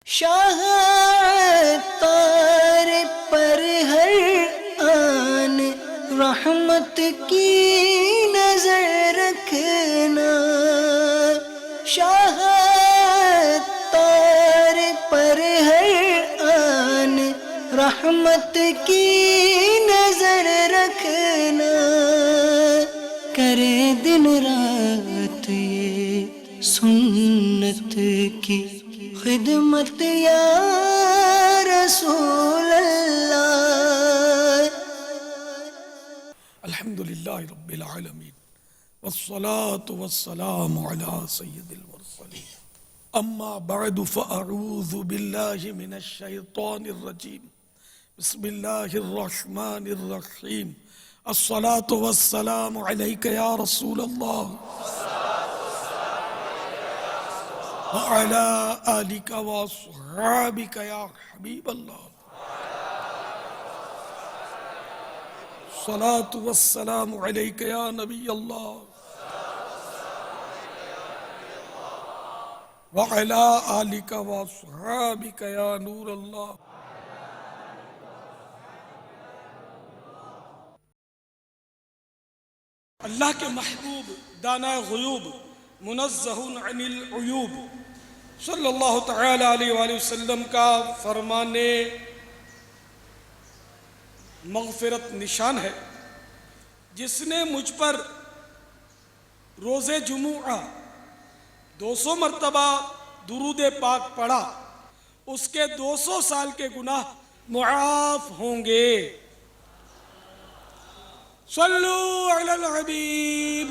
शाह तार पर हर आन रहमत की नजर रखना। शाह तार पर हर आन रहमत की नजर रखना। करे दिन रात ये सुन्नत की खिदमत या रसूल अल्लाह। अल्हम्दुलिल्लाहि रब्बिल आलमीन वस्सलातु वस्सलामु अला सय्यिदिल मुरसलीन अम्मा बअदु फअऊज़ु बिल्लाहि मिनश शैतानिर रजीम बिस्मिल्लाहिर रहमानिर रहीम अस्सलातु वस्सलामु अलैका या रसूल अल्लाह व अला आलिका व अस्हाबिका या हबीब अल्लाह। सलातु वस्सलामु अलैका या नबी अल्लाह व अला आलिका व अस्हाबिका या नूर अल्लाह। अल्लाह के महबूब दाना गुयूब मुनज़्ज़हुन अनिल उयूब सल्लल्लाहु तआला अलैहि वसल्लम का फरमाने मग़फ़िरत निशान है। जिसने मुझ पर रोज़े जुमुआ 200 मरतबा दुरूद पाक पढ़ा उसके 200 साल के गुनाह मुआफ़ होंगे। सल्लु अलल हबीब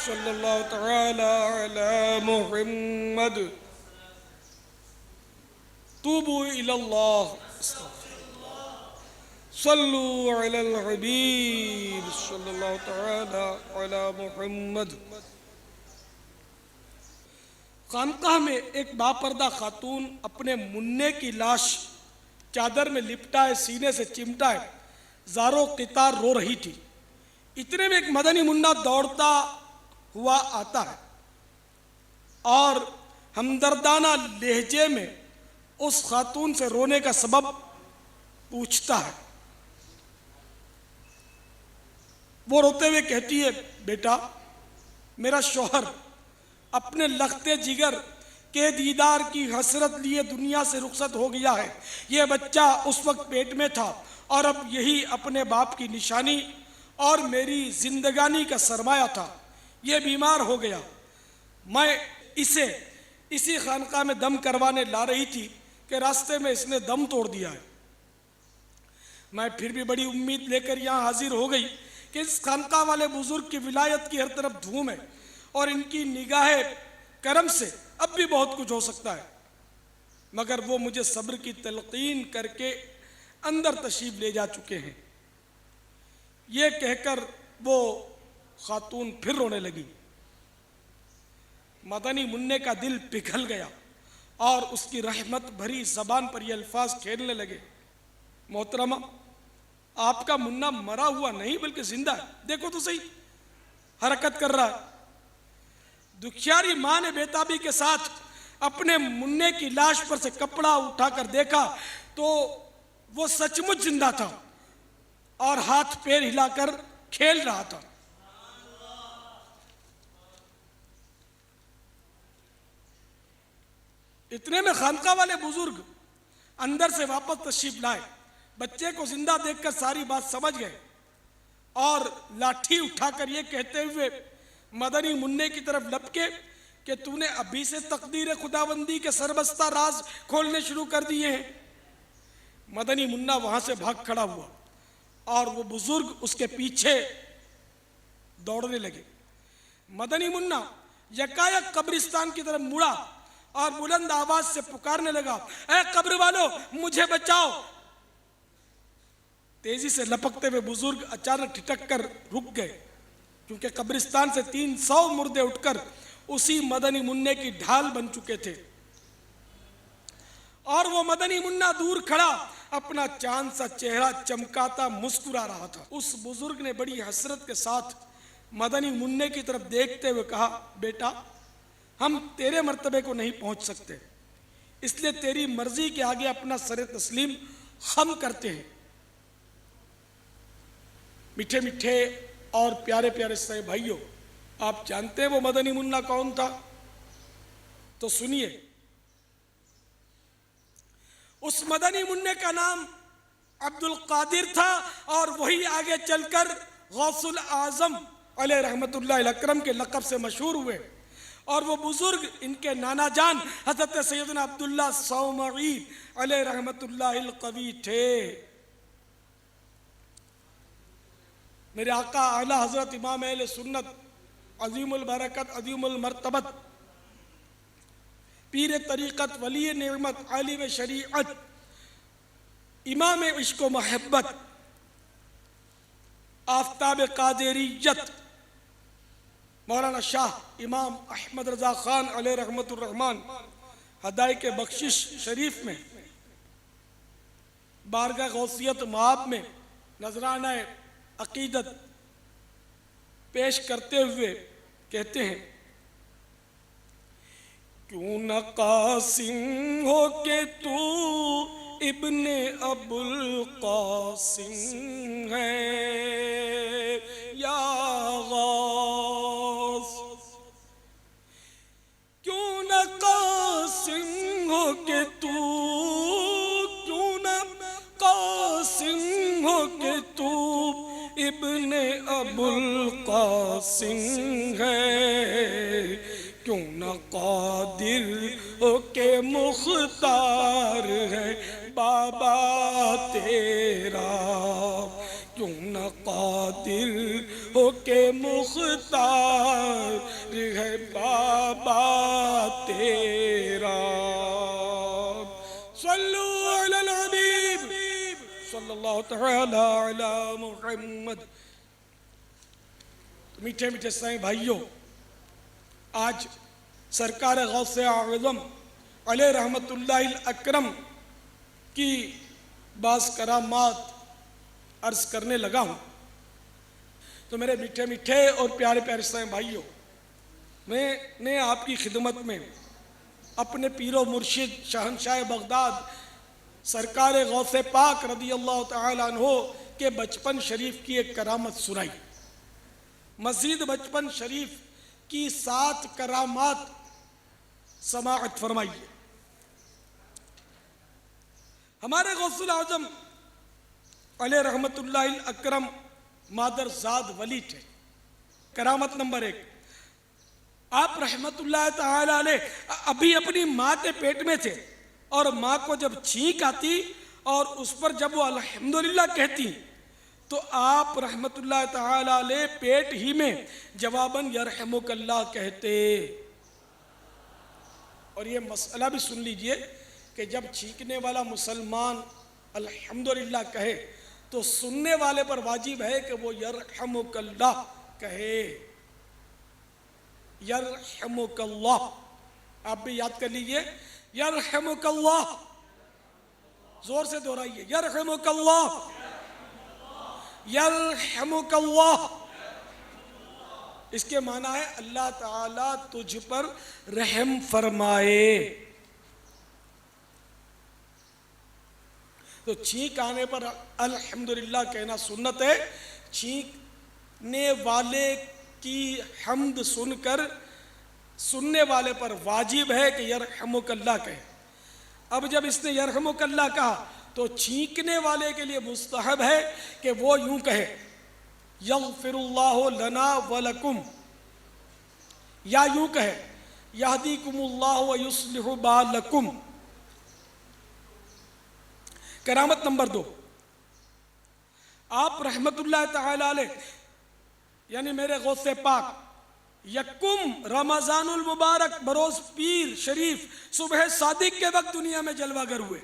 सल्लल्लाहु तआला अला मुहम्मद तूबू इलल्लाह सल्लु अलल हबीब सल्लल्लाहु तआला अला मुहम्मद। खानकाह में एक बापर्दा खातून अपने मुन्ने की लाश चादर में लिपटाए सीने से चिमटाए ज़ारो क़ितार रो रही थी। इतने में एक मदनी मुन्ना दौड़ता हुआ आता है और हमदर्दाना लहजे में उस खातून से रोने का सबब पूछता है। वो रोते हुए कहती है, बेटा मेरा शौहर अपने लखते जिगर के दीदार की हसरत लिए दुनिया से रुखसत हो गया है। ये बच्चा उस वक्त पेट में था और अब यही अपने बाप की निशानी और मेरी जिंदगानी का सरमाया था। ये बीमार हो गया। मैं इसे इसी खानका में दम करवाने ला रही थी कि रास्ते में इसने दम तोड़ दिया है। मैं फिर भी बड़ी उम्मीद लेकर यहाँ हाजिर हो गई कि इस खानका वाले बुजुर्ग की विलायत की हर तरफ धूम है और इनकी निगाहे करम से अब भी बहुत कुछ हो सकता है। मगर वो मुझे सब्र की तलकीन करके अंदर तशरीफ ले जा चुके हैं। ये कहकर वो खातून फिर रोने लगी। मदनी मुन्ने का दिल पिघल गया और उसकी रहमत भरी जबान पर ये अल्फाज खेलने लगे, मोहतरमा आपका मुन्ना मरा हुआ नहीं बल्कि जिंदा है। देखो तो सही, हरकत कर रहा है। दुखियारी माँ ने बेताबी के साथ अपने मुन्ने की लाश पर से कपड़ा उठाकर देखा तो वो सचमुच जिंदा था और हाथ पैर हिलाकर खेल रहा था। इतने में खानका वाले बुजुर्ग अंदर से वापस तशरीफ लाए। बच्चे को जिंदा देखकर सारी बात समझ गए और लाठी उठाकर ये कहते हुए मदनी मुन्ने की तरफ लपके कि तूने अभी से तकदीर खुदाबंदी के सरबस्ता राज खोलने शुरू कर दिए हैं। मदनी मुन्ना वहां से भाग खड़ा हुआ और वो बुजुर्ग उसके पीछे दौड़ने लगे। मदनी मुन्ना यकायक कब्रिस्तान की तरफ मुड़ा और बुलंद आवाज से पुकारने लगा, ऐ कब्र वालों मुझे बचाओ। तेजी से लपकते हुए बुजुर्ग अचानक ठिठक कर रुक गए क्योंकि कब्रिस्तान से 300 मुर्दे उठकर उसी मदनी मुन्ने की ढाल बन चुके थे और वो मदनी मुन्ना दूर खड़ा अपना चांद सा चेहरा चमकाता मुस्कुरा रहा था। उस बुजुर्ग ने बड़ी हसरत के साथ मदनी मुन्ने की तरफ देखते हुए कहा, बेटा हम तेरे मर्तबे को नहीं पहुंच सकते, इसलिए तेरी मर्जी के आगे अपना सर तस्लीम हम करते हैं। मीठे मीठे और प्यारे प्यारे से भाइयों, आप जानते हैं वो मदनी मुन्ना कौन था? तो सुनिए, उस मदनी मुन्ने का नाम अब्दुल कादिर था और वही आगे चलकर गौसुल आजम अलैहि रहमतुल्लाह अकरम के लक़ब से मशहूर हुए। और वो बुजुर्ग इनके नाना जान हज़रत सैयदना अब्दुल्ला सौमई अलैहि रहमतुल्लाह कवी थे। मेरे आका आला हजरत इमाम अहले सुन्नत अजीमुल बरकत अजीमुल मर्तबत पीर तरीक़त वली नेमत आलिम शरीअत इमाम इश्क व मोहब्बत आफ्ताब कादिरियत मौलाना शाह इमाम अहमद रजा खान अलैहि रहमतुर रहमान हदायक बख्शिश शरीफ में बारगाह गौसियत माब में नजराना अकीदत पेश करते हुए कहते हैं, क्यों न कासिम हो के तू इब्ने अबुल कासिम है या गौस, क्यों न कासिम हो के तू, क्यों न कासिम हो के तू इब्ने अबुल कासिम है, क्यों न कादिर हो के मुख्तार है बाबा तेरा, क्यों न कादिर हो के मुख्तार है बाबा तेरा। सल्लु अलल हबीब सल्लल्लाहु तआला अला मुहम्मद। मीठे मीठे साईं भाइयों, आज सरकार गौसे आज़म अलैहि रहमतुल्लाहिल अकरम की बाज़ करामात अर्ज करने लगा हूँ। तो मेरे मीठे मीठे और प्यारे प्यारे साईं भाइयों, मैंने आपकी खिदमत में अपने पीरो मुर्शिद शहंशाह बगदाद सरकार गौसे पाक रदी अल्लाह तआला अन्हो के बचपन शरीफ की एक करामत सुनाई। मज़ीद बचपन शरीफ की 7 करामात समाअत फरमाइए। हमारे गौसुल आज़म अलैहि रहमतुल्लाहिल अकरम मादरजाद वली थे। करामत नंबर 1, आप रहमतुल्लाह तआला अलैह अभी अपनी माँ के पेट में थे और माँ को जब छींक आती और उस पर जब वो अल्हम्दुलिल्लाह कहती तो आप रहमतुल्लाह तआला अलैह पेट ही में जवाबन यरहमुकल्लाह कहते। और ये मसला भी सुन लीजिए कि जब छींकने वाला मुसलमान अल्हम्दुलिल्लाह कहे तो सुनने वाले पर वाजिब है कि वो यरहमुकल्लाह कहे, यरहमुकल्लाह। आप भी याद कर लीजिए, यरहमुकल्लाह, जोर से दोहराइए, यरहमुकल्लाह, यरहमुकल्लाह। इसके माना है अल्लाह ताला तुझ पर रहम फरमाए। तो छींक आने पर अल्हम्दुलिल्लाह कहना सुन्नत है। छींकने वाले की हम्द सुनकर सुनने वाले पर वाजिब है कि यरहमुकल्लाह कहे। अब जब इसने यरहमुकल्लाह कहा तो छींकने वाले के लिए मुस्तहब है कि वो यूं कहे, यग़फिरुल्लाहु लना व लकुम, या यूं कहे, यहदीकुमुल्लाहु व युस्लिहु बालकुम। करामत नंबर 2, आप रहमतुल्लाह तआला अलैह यानी मेरे गौसे पाक यकुम रमजानुल मुबारक बरोज पीर शरीफ सुबह सादिक के वक्त दुनिया में जलवागर हुए।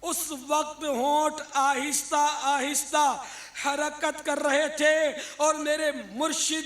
उस वक्त होंठ आहिस्ता आहिस्ता हरकत कर रहे थे और मेरे मुर्शिद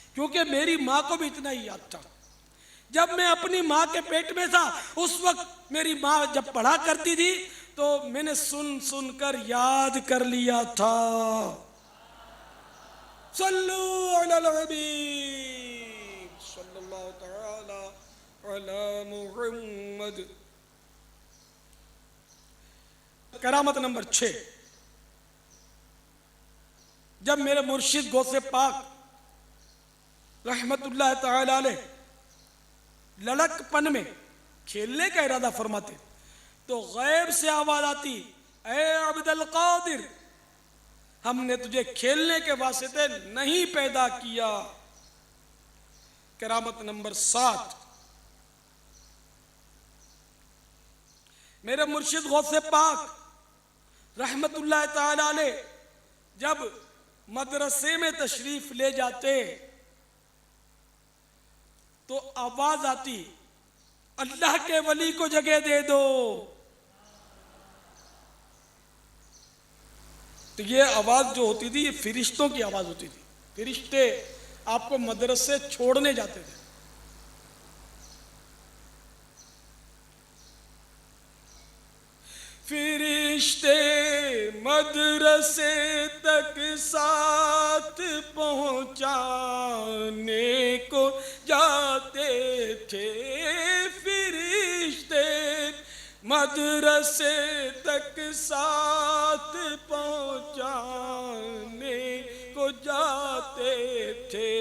क्योंकि मेरी माँ को भी इतना ही याद था। जब मैं अपनी माँ के पेट में था उस वक्त मेरी माँ जब पढ़ा करती थी तो मैंने सुन सुनकर याद कर लिया था। सल्लु अलल हबीब सल्लल्लाहु तआला अला मुहम्मद। करामत नंबर 6, जब मेरे मुर्शिद गौसे पाक रहमतुल्लाह तआला अलैह लड़कपन में खेलने का इरादा फरमाते तो गैब से आवाज आती, ए अब्दुल कादिर, हमने तुझे खेलने के वास्ते नहीं पैदा किया। करामत नंबर 7, मेरे मुर्शिद गौसे पाक रहमतुल्लाह तआला अलैह जब मदरसे में तशरीफ ले जाते तो आवाज आती, अल्लाह के वली को जगह दे दो। तो ये आवाज जो होती थी ये फिरिश्तों की आवाज होती थी। फिरिश्ते आपको मदरसे छोड़ने जाते थे। फिरिश्ते मदरसे तक साथ पहुंचाने को जाते थे। फिरिश्ते मदरसे तक साथ पहुंचाने को जाते थे।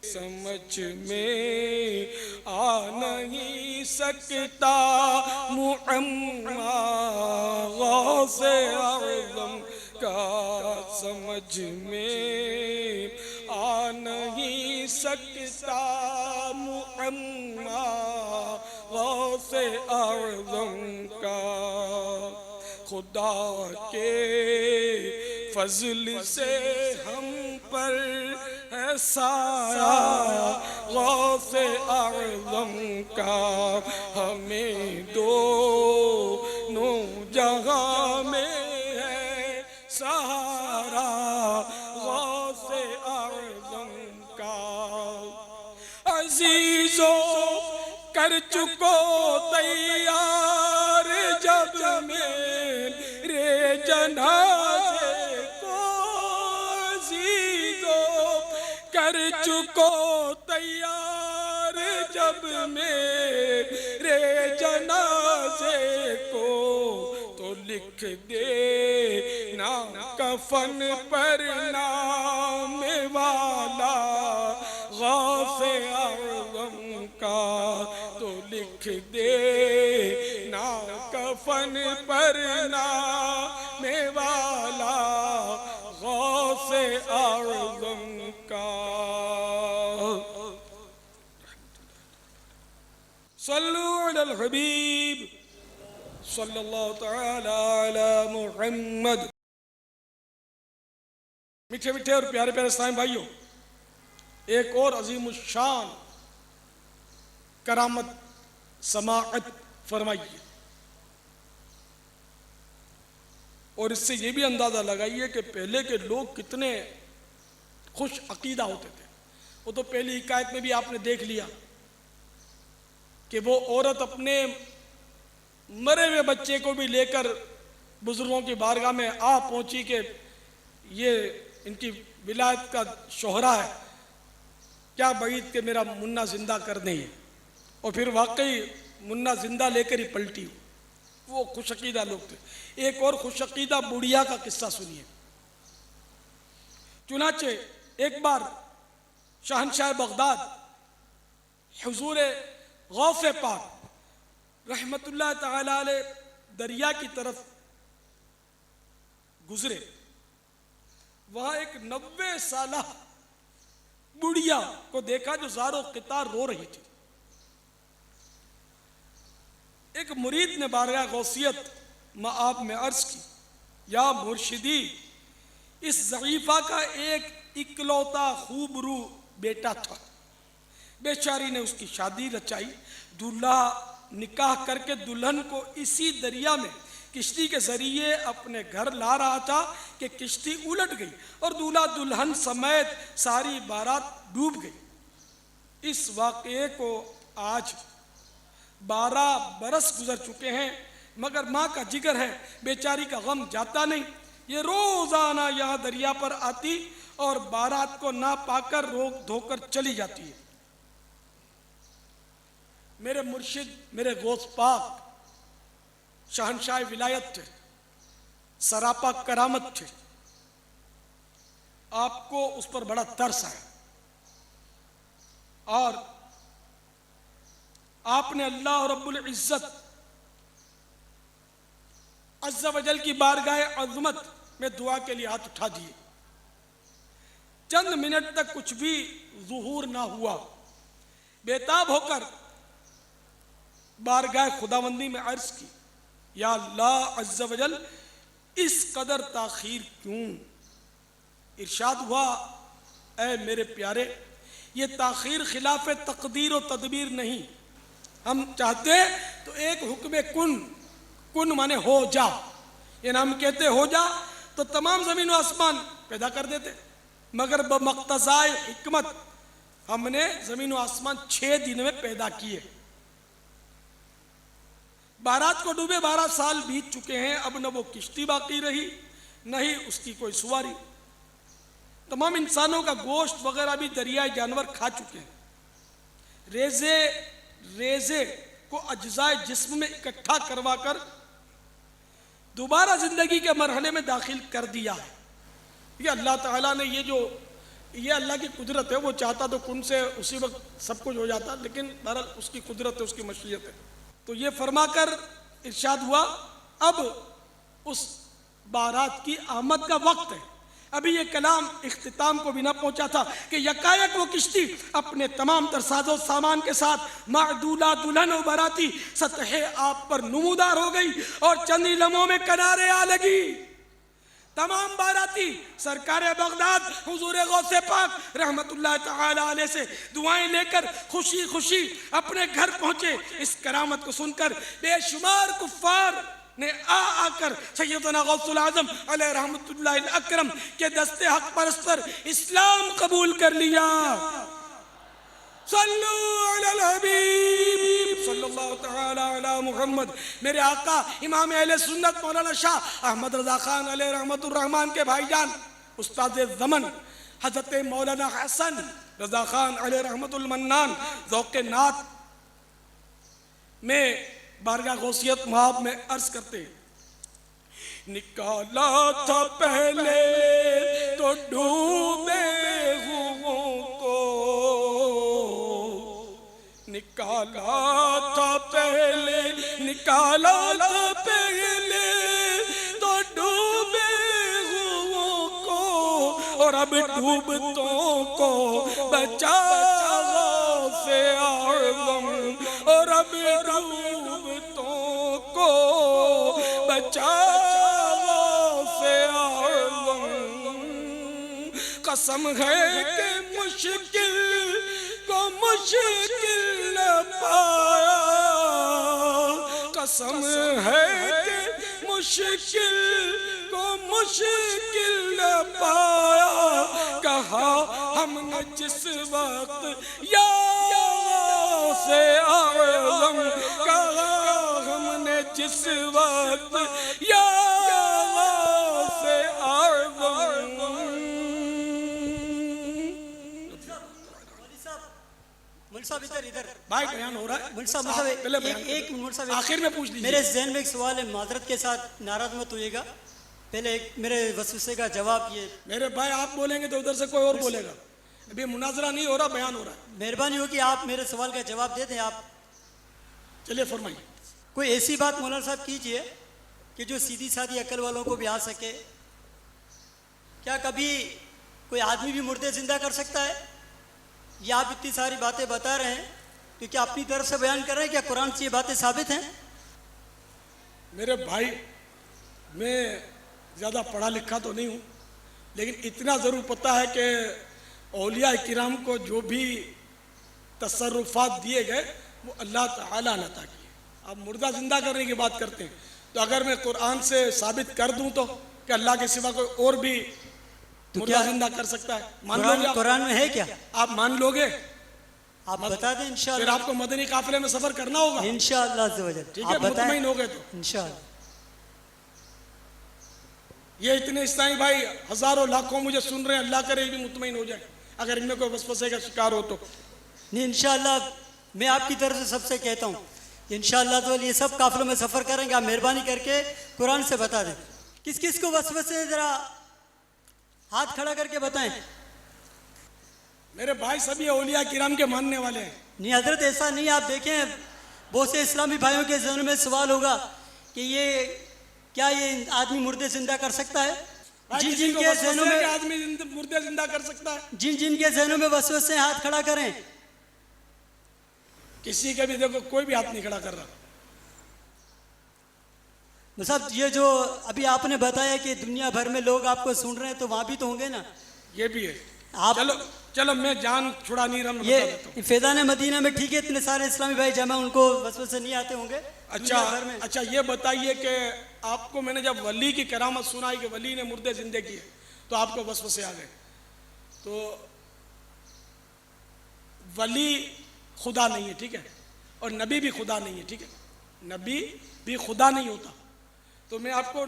समझ में आ नहीं सकता मुअम्मा गौसे आज़म का, समझ में आ नहीं सकता मुअम्मा गौसे आज़म का। खुदा के फजल से हम पर है साया गौसे आज़म का, हमें दोनों जगह में है सहारा गौसे आज़म का। अजीजों कर चुको तैयार जब मेरे जनाजे को, अजीजों कर चुको तैयार जब मेरे जनाजे को, तो लिख दे ना कफन पर नाम वाला गौसे आज़म का, तो लिख दे ना कफन पर नाम वाला गौसे आज़म का। सल्लु अलल हबीब सल्लल्लाहु तआला अला मुहम्मद। मीठे मीठे और प्यारे प्यारे इस्लामी भाइयों, एक और अजीम शान करामत समाअत फरमाइए और इससे ये भी अंदाज़ा लगाइए कि पहले के लोग कितने खुश अकीदा होते थे। वो तो पहली हिकायत में भी आपने देख लिया कि वो औरत अपने मरे हुए बच्चे को भी लेकर बुजुर्गों की बारगाह में आ पहुंची कि ये इनकी विलायत का शोहरा है, क्या बईद के मेरा मुन्ना जिंदा कर दें। और फिर वाकई मुन्ना जिंदा लेकर ही पलटी। वो खुशअकीदा लोग थे। एक और खुशअकीदा बुढ़िया का किस्सा सुनिए। चुनाचे एक बार शहनशाह बगदाद हुजूर गौसे पाक रहमतुल्लाह तआला अलैह दरिया की तरफ गुजरे। वहां एक 90 साला बुढ़िया को देखा जो ज़ारो क़ितार रो रही थी। एक मुरीद ने बारगाह गौसियत माआब में अर्ज की, या मुर्शिदी, इस ज़ईफ़ा का एक इकलौता खूबरू बेटा था। बेचारी ने उसकी शादी रचाई, दूल्हा निकाह करके दुल्हन को इसी दरिया में किश्ती के जरिए अपने घर ला रहा था कि किश्ती उलट गई और दूल्हा दुल्हन समेत सारी बारात डूब गई। इस वाक़ये को आज 12 बरस गुजर चुके हैं, मगर माँ का जिगर है, बेचारी का गम जाता नहीं। ये रोजाना यहाँ दरिया पर आती और बारात को ना पाकर रोक धोकर चली जाती है। मेरे मुर्शिद, मेरे गौस पाक शहनशाह विलायत थे, सरापा करामत थे। आपको उस पर बड़ा तरस आया और आपने अल्लाह रब्बुल इज्जत अज़्ज़ा वजल की बारगाह अज़मत में दुआ के लिए हाथ उठा दिए। चंद मिनट तक कुछ भी ज़ुहूर ना हुआ। बेताब होकर बारगाह खुदावंदी में अर्ज की, या अल्लाह अज़्ज़ा वजल, इस कदर ताखीर क्यों? इरशाद हुआ, ऐ मेरे प्यारे, ये ताखीर खिलाफ तकदीर और तदबीर नहीं। हम चाहते तो एक हुक्म कुन माने हो जा, ये नाम कहते हो जा तो तमाम ज़मीन व आसमान पैदा कर देते, मगर बमक़्तज़ाए हिकमत हमने ज़मीन व आसमान 6 दिन में पैदा किए। बारात को डूबे 12 साल बीत चुके हैं, अब न वो किश्ती बाकी रही न ही उसकी कोई सवारी। तमाम इंसानों का गोश्त वगैरह भी दरियाई जानवर खा चुके हैं। रेजे को अज्जाए जिस्म में इकट्ठा करवा कर दोबारा जिंदगी के मरहले में दाखिल कर दिया है। ये अल्लाह ताला ने ये अल्लाह की कुदरत है। वो चाहता तो कुन से उसी वक्त सब कुछ हो जाता, लेकिन बहरहाल उसकी कुदरत है, उसकी मशीयत है। तो ये फरमाकर इरशाद हुआ, अब उस बारात की आमद का वक्त है। अभी ये कलाम इख्तिताम को भी ना पहुंचा था कि यकायक वो किश्ती अपने तमाम तर साजो सामान के साथ मादूला दुल्हन और बाराती सतहे आप पर नुमूदार हो गई और चंद ही लम्हों में किनारे आ लगी। तमाम बाराती सरकार बगदाद हुजूर गौसे पाक रहमतुल्लाह तआला अलैह से दुआएं लेकर खुशी खुशी अपने घर पहुंचे। इस करामत को सुनकर बेशुमार कुफ्फार ने आकर सैयदना गौसुल आजम अलैहि रहमतुल्लाहिल अकरम के दस्ते हक परस्त पर इस्लाम कबूल कर लिया। सल्लु अलल हबीब सल्लल्लाहु तआला अला मुहम्मद। मेरे आका इमाम अहले सुन्नत मौलाना शाह अहमद रजा खान अलैहि रहमतुर रहमान के भाईजान उस्ताद ज़मन हजरत मौलाना हसन रजा खान अलैहि रहमतुल मन्नान ज़ौक़े नात में बारगाह गौसियत महाब में अर्ज करते हैं, निकाला था पहले तो डूबे हुओं को, निकाला था पहले तो डूबे हुओं को, और अब डूबतों को बचा से आज़म, और अब डूबतों को बचा से आज़म। कसम है कि मुश्किल को मुश्किल न पाया, कसम है कि मुश्किल को मुश्किल न पाया। कहा हमने जिस वक्त या से आज़म, कहा हमने जिस वक्त या से आज़म। मुल्क साहब इधर भाई बयान हो रहा है। मुल्क साहब एक मुल्क साहब आखिर में पूछ लीजिए। मेरे ज़हन में एक सवाल है, माजरत के साथ नाराज मत होइएगा। पहले एक मेरे वसवसे का जवाब ये। मेरे भाई आप बोलेंगे तो उधर से कोई और बोलेगा। अभी मुनाजरा नहीं हो रहा, बयान हो रहा है। मेहरबानी हो कि आप मेरे सवाल का जवाब दे दें। आप चलिए फरमाइए। कोई ऐसी बात मौलाना साहब कीजिए कि जो सीधी सादी अकल वालों को भी आ सके। क्या कभी कोई आदमी भी मुर्दे जिंदा कर सकता है? या आप इतनी सारी बातें बता रहे हैं तो क्या अपनी तरफ से बयान कर रहे हैं? क्या कुरान से ये बातें साबित हैं? मेरे भाई, मैं ज़्यादा पढ़ा लिखा तो नहीं हूँ, लेकिन इतना ज़रूर पता है कि औलिया किराम को जो भी तसर्रुफात दिए गए वो अल्लाह ताला ने अता किए। अब मुर्दा जिंदा करने की बात करते हैं तो अगर मैं कुरान से साबित कर दूं तो कि अल्लाह के सिवा कोई और भी तो मुर्दा क्या जिंदा कर सकता है, मान लोगे आप? कुरान में है क्या? आप मान लोगे? आप बता दें फिर इंशाअल्लाह। आपको मदनी काफिले में सफर करना होगा। इंशाअल्लाह अज़्ज़ व जल। ठीक है, आप बताएं मुतमईन हो गए तो। इंशाअल्लाह। ये इतने इस्लामी भाई हजारों लाखों मुझे सुन रहे हैं, अल्लाह करे ये भी मुतमईन हो जाए अगर इनमें कोई वसवसे का शिकार हो तो। नहीं इंशाअल्लाह मैं आपकी तरफ से सबसे कहता हूँ इंशाअल्लाह तो ये सब काफिलों में सफ़र करेंगे। आप मेहरबानी करके कुरान से बता दें किस किस को वसवसे, ज़रा हाथ खड़ा करके बताएं। मेरे भाई सभी औलिया किराम के मानने वाले हैं। नहीं हजरत ऐसा नहीं, आप देखें बहुत से इस्लामी भाइयों के जहन में सवाल होगा कि ये क्या ये आदमी मुर्दे जिंदा कर सकता है? भाई जिन किसी जिन को के वसवसे जहनों है कि में आदमी मुर्दे जिंदा कर सकता है, जिन जिन के जहनों में वसवसे हैं, हाथ खड़ा करें। किसी के भी देखो कोई भी हाथ नहीं खड़ा कर रहा। साहब ये जो अभी आपने बताया कि दुनिया भर में लोग आपको सुन रहे हैं, तो वहाँ भी तो होंगे ना? ये भी है। आप चलो चलो मैं जान छुड़ा नहीं रहा, मैं ये बता देता हूँ। फैज़ान मदीना में ठीक है इतने सारे इस्लामी भाई जमा, उनको वसवसे नहीं आते होंगे अच्छा दुनिया भर में? अच्छा, ये बताइए कि आपको मैंने जब वली की करामत सुनाई कि वली ने मुर्दे जिंदे किए तो आपको वसवसे आ गए। तो वली खुदा नहीं है, ठीक है, और नबी भी खुदा नहीं है, ठीक है, नबी भी खुदा नहीं होता। तो मैं आपको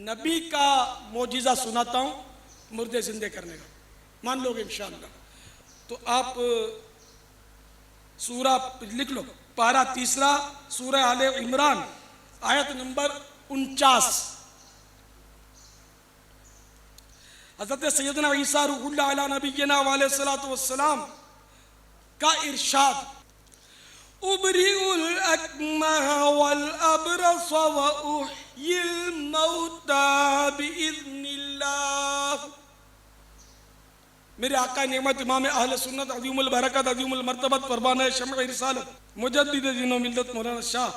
नबी का मोजिज़ा सुनाता हूँ मुर्दे जिंदे करने का, मान लोगे इंशाअल्लाह। तो आप सूरा लिख लो, पारा 3 सूरह आले इमरान आयत नंबर 49। हज़रत सैयदना ईसा रूहुल्लाह अला नबीना वाले सलातो वस्सलाम का इरशाद, उबरिउल अकमह वल अबरस व उहयिल मौता बिइज़्निल्लाह। मेरे आका नेमत इमाम अहले सुन्नत अज़ीमुल बरकत अज़ीमुल मर्तबत परवाना शमअ रिसालत मुजद्दिद दीन व मिल्लत मौलाना शाह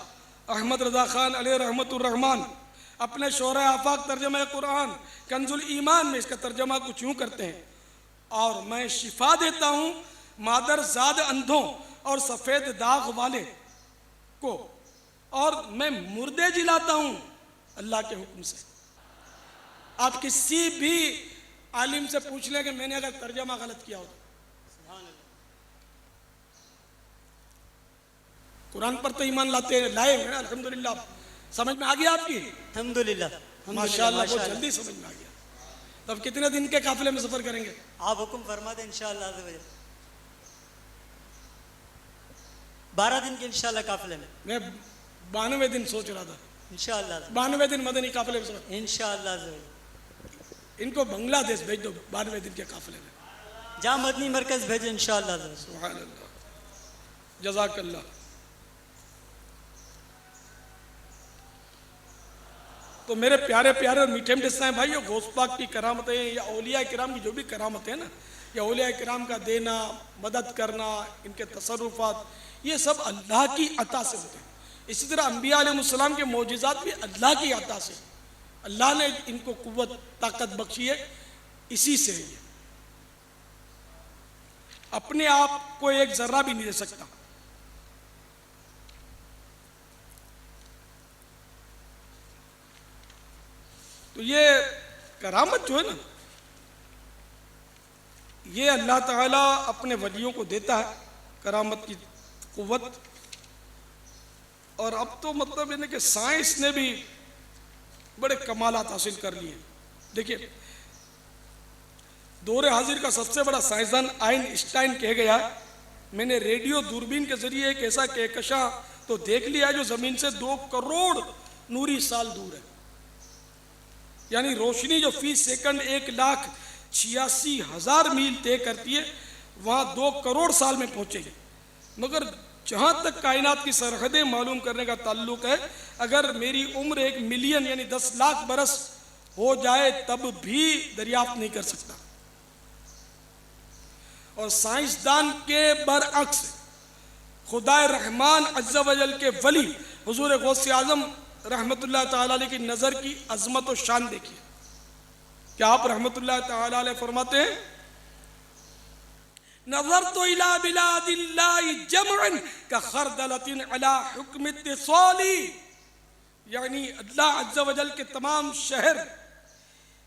अहमद रज़ा खान अलैहि रहमतुर रहमान अपने शोरा आफाक तर्जमा कुरान कंजुल ईमान में इसका तर्जमा कुछ यूँ करते हैं, और मैं शिफा देता हूँ मादर ज़ाद अंधों और सफ़ेद दाग वाले को, और मैं मुर्दे जिलाता हूँ अल्लाह के हुक्म से। आप किसी भी आलिम से पूछ लें कि मैंने अगर तर्जमा गलत किया हो तो। कुरान पर तो ईमान लाते हैं, लाए हैं अल्हम्दुलिल्लाह। समझ में आ गया आपकी? अल्हम्दुलिल्लाह माशाअल्लाह, बहुत जल्दी समझ में आ गया। तब कितने दिन के काफिले में सफर करेंगे? आप हुक्म फरमा दें इंशाअल्लाह। 12 दिन के इंशाअल्लाह काफिले में। मैं 92 दिन सोच रहा था, इंशाअल्लाह 92 दिन मदनी काफिले में सफर। इंशाअल्लाह इनको बांग्लादेश भेज दो 92 दिन के काफिले में। जहाँ मदनी मरकज भेजे इंशाअल्लाह। सुभान अल्लाह, जज़ाकल्लाह। तो मेरे प्यारे प्यारे और मीठे मीठे साएं भाइयों, गौस पाक की करामतें या औलिया किराम की जो भी करामतें हैं ना, या औलिया किराम का देना, मदद करना, इनके तसर्रुफात, ये सब अल्लाह की अता से होते हैं। इसी तरह अंबिया अलैहिस्सलाम के मौजिज़ात भी अल्लाह की अता से, अल्लाह ने इनको कुव्वत ताकत बख्शी है, इसी से है ये। अपने आप को एक जर्रा भी नहीं दे सकता। तो ये करामत जो है ना, ये अल्लाह ताला अपने वलियों को देता है, करामत की कुव्वत। और अब तो मतलब है ना कि साइंस ने भी बड़े कमालात हासिल कर लिए। देखिए, दौरे हाजिर का सबसे बड़ा साइंसदान आइंस्टाइन कह गया, मैंने रेडियो दूरबीन के जरिए एक ऐसा कहकशां तो देख लिया जो जमीन से 2 करोड़ नूरी साल दूर है। यानी रोशनी जो फी सेकंड 1,86,000 मील तय करती है, वहाँ 2 करोड़ साल में पहुँचेगी। मगर जहाँ तक कायनात की सरहदें मालूम करने का ताल्लुक है, अगर मेरी उम्र 1 मिलियन यानी 10 लाख बरस हो जाए तब भी दरियाफ्त नहीं कर सकता। और साइंसदान के बरअक्स खुदाए रहमान अज़्ज़ा वजल के वली हुजूर गौसे आज़म रहमतुल्लाह ताला अलैह की नज़र की अज़मत और शान देखिए। क्या आप रहमतुल्लाह ताला अलैह फरमाते हैं, नज़रतु इला बिलादिल्लाहि जमअन का खरदलतिन अला हुक्म इत्तिसाली यानी अल्लाह अज़्ज़ा वजल के तमाम शहर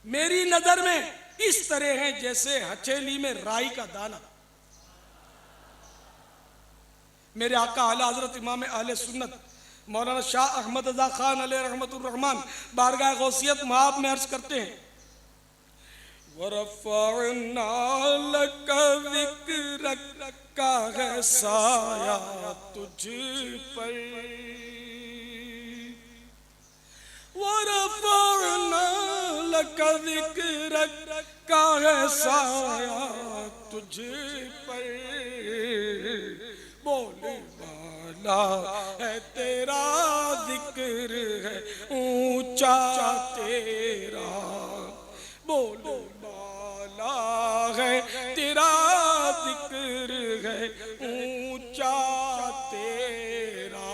मेरी नजर में इस तरह हैं जैसे हथेली में राई का दाना। मेरे आका आला हजरत इमाम अहले सुन्नत मौलाना शाह अहमद रज़ा खान अलैहि रहमतुर रहमान बारगाह गौसियत महाब में अर्ज करते हैं, वरफ़अना लका ज़िक्रक का है साया तुझ पर, वरफ़अना लका ज़िक्रक का है साया तुझ पर, बोले वाला है तेरा जिक्र है ऊंचा तेरा, बोले वाला है तेरा जिक्र है ऊंचा तेरा।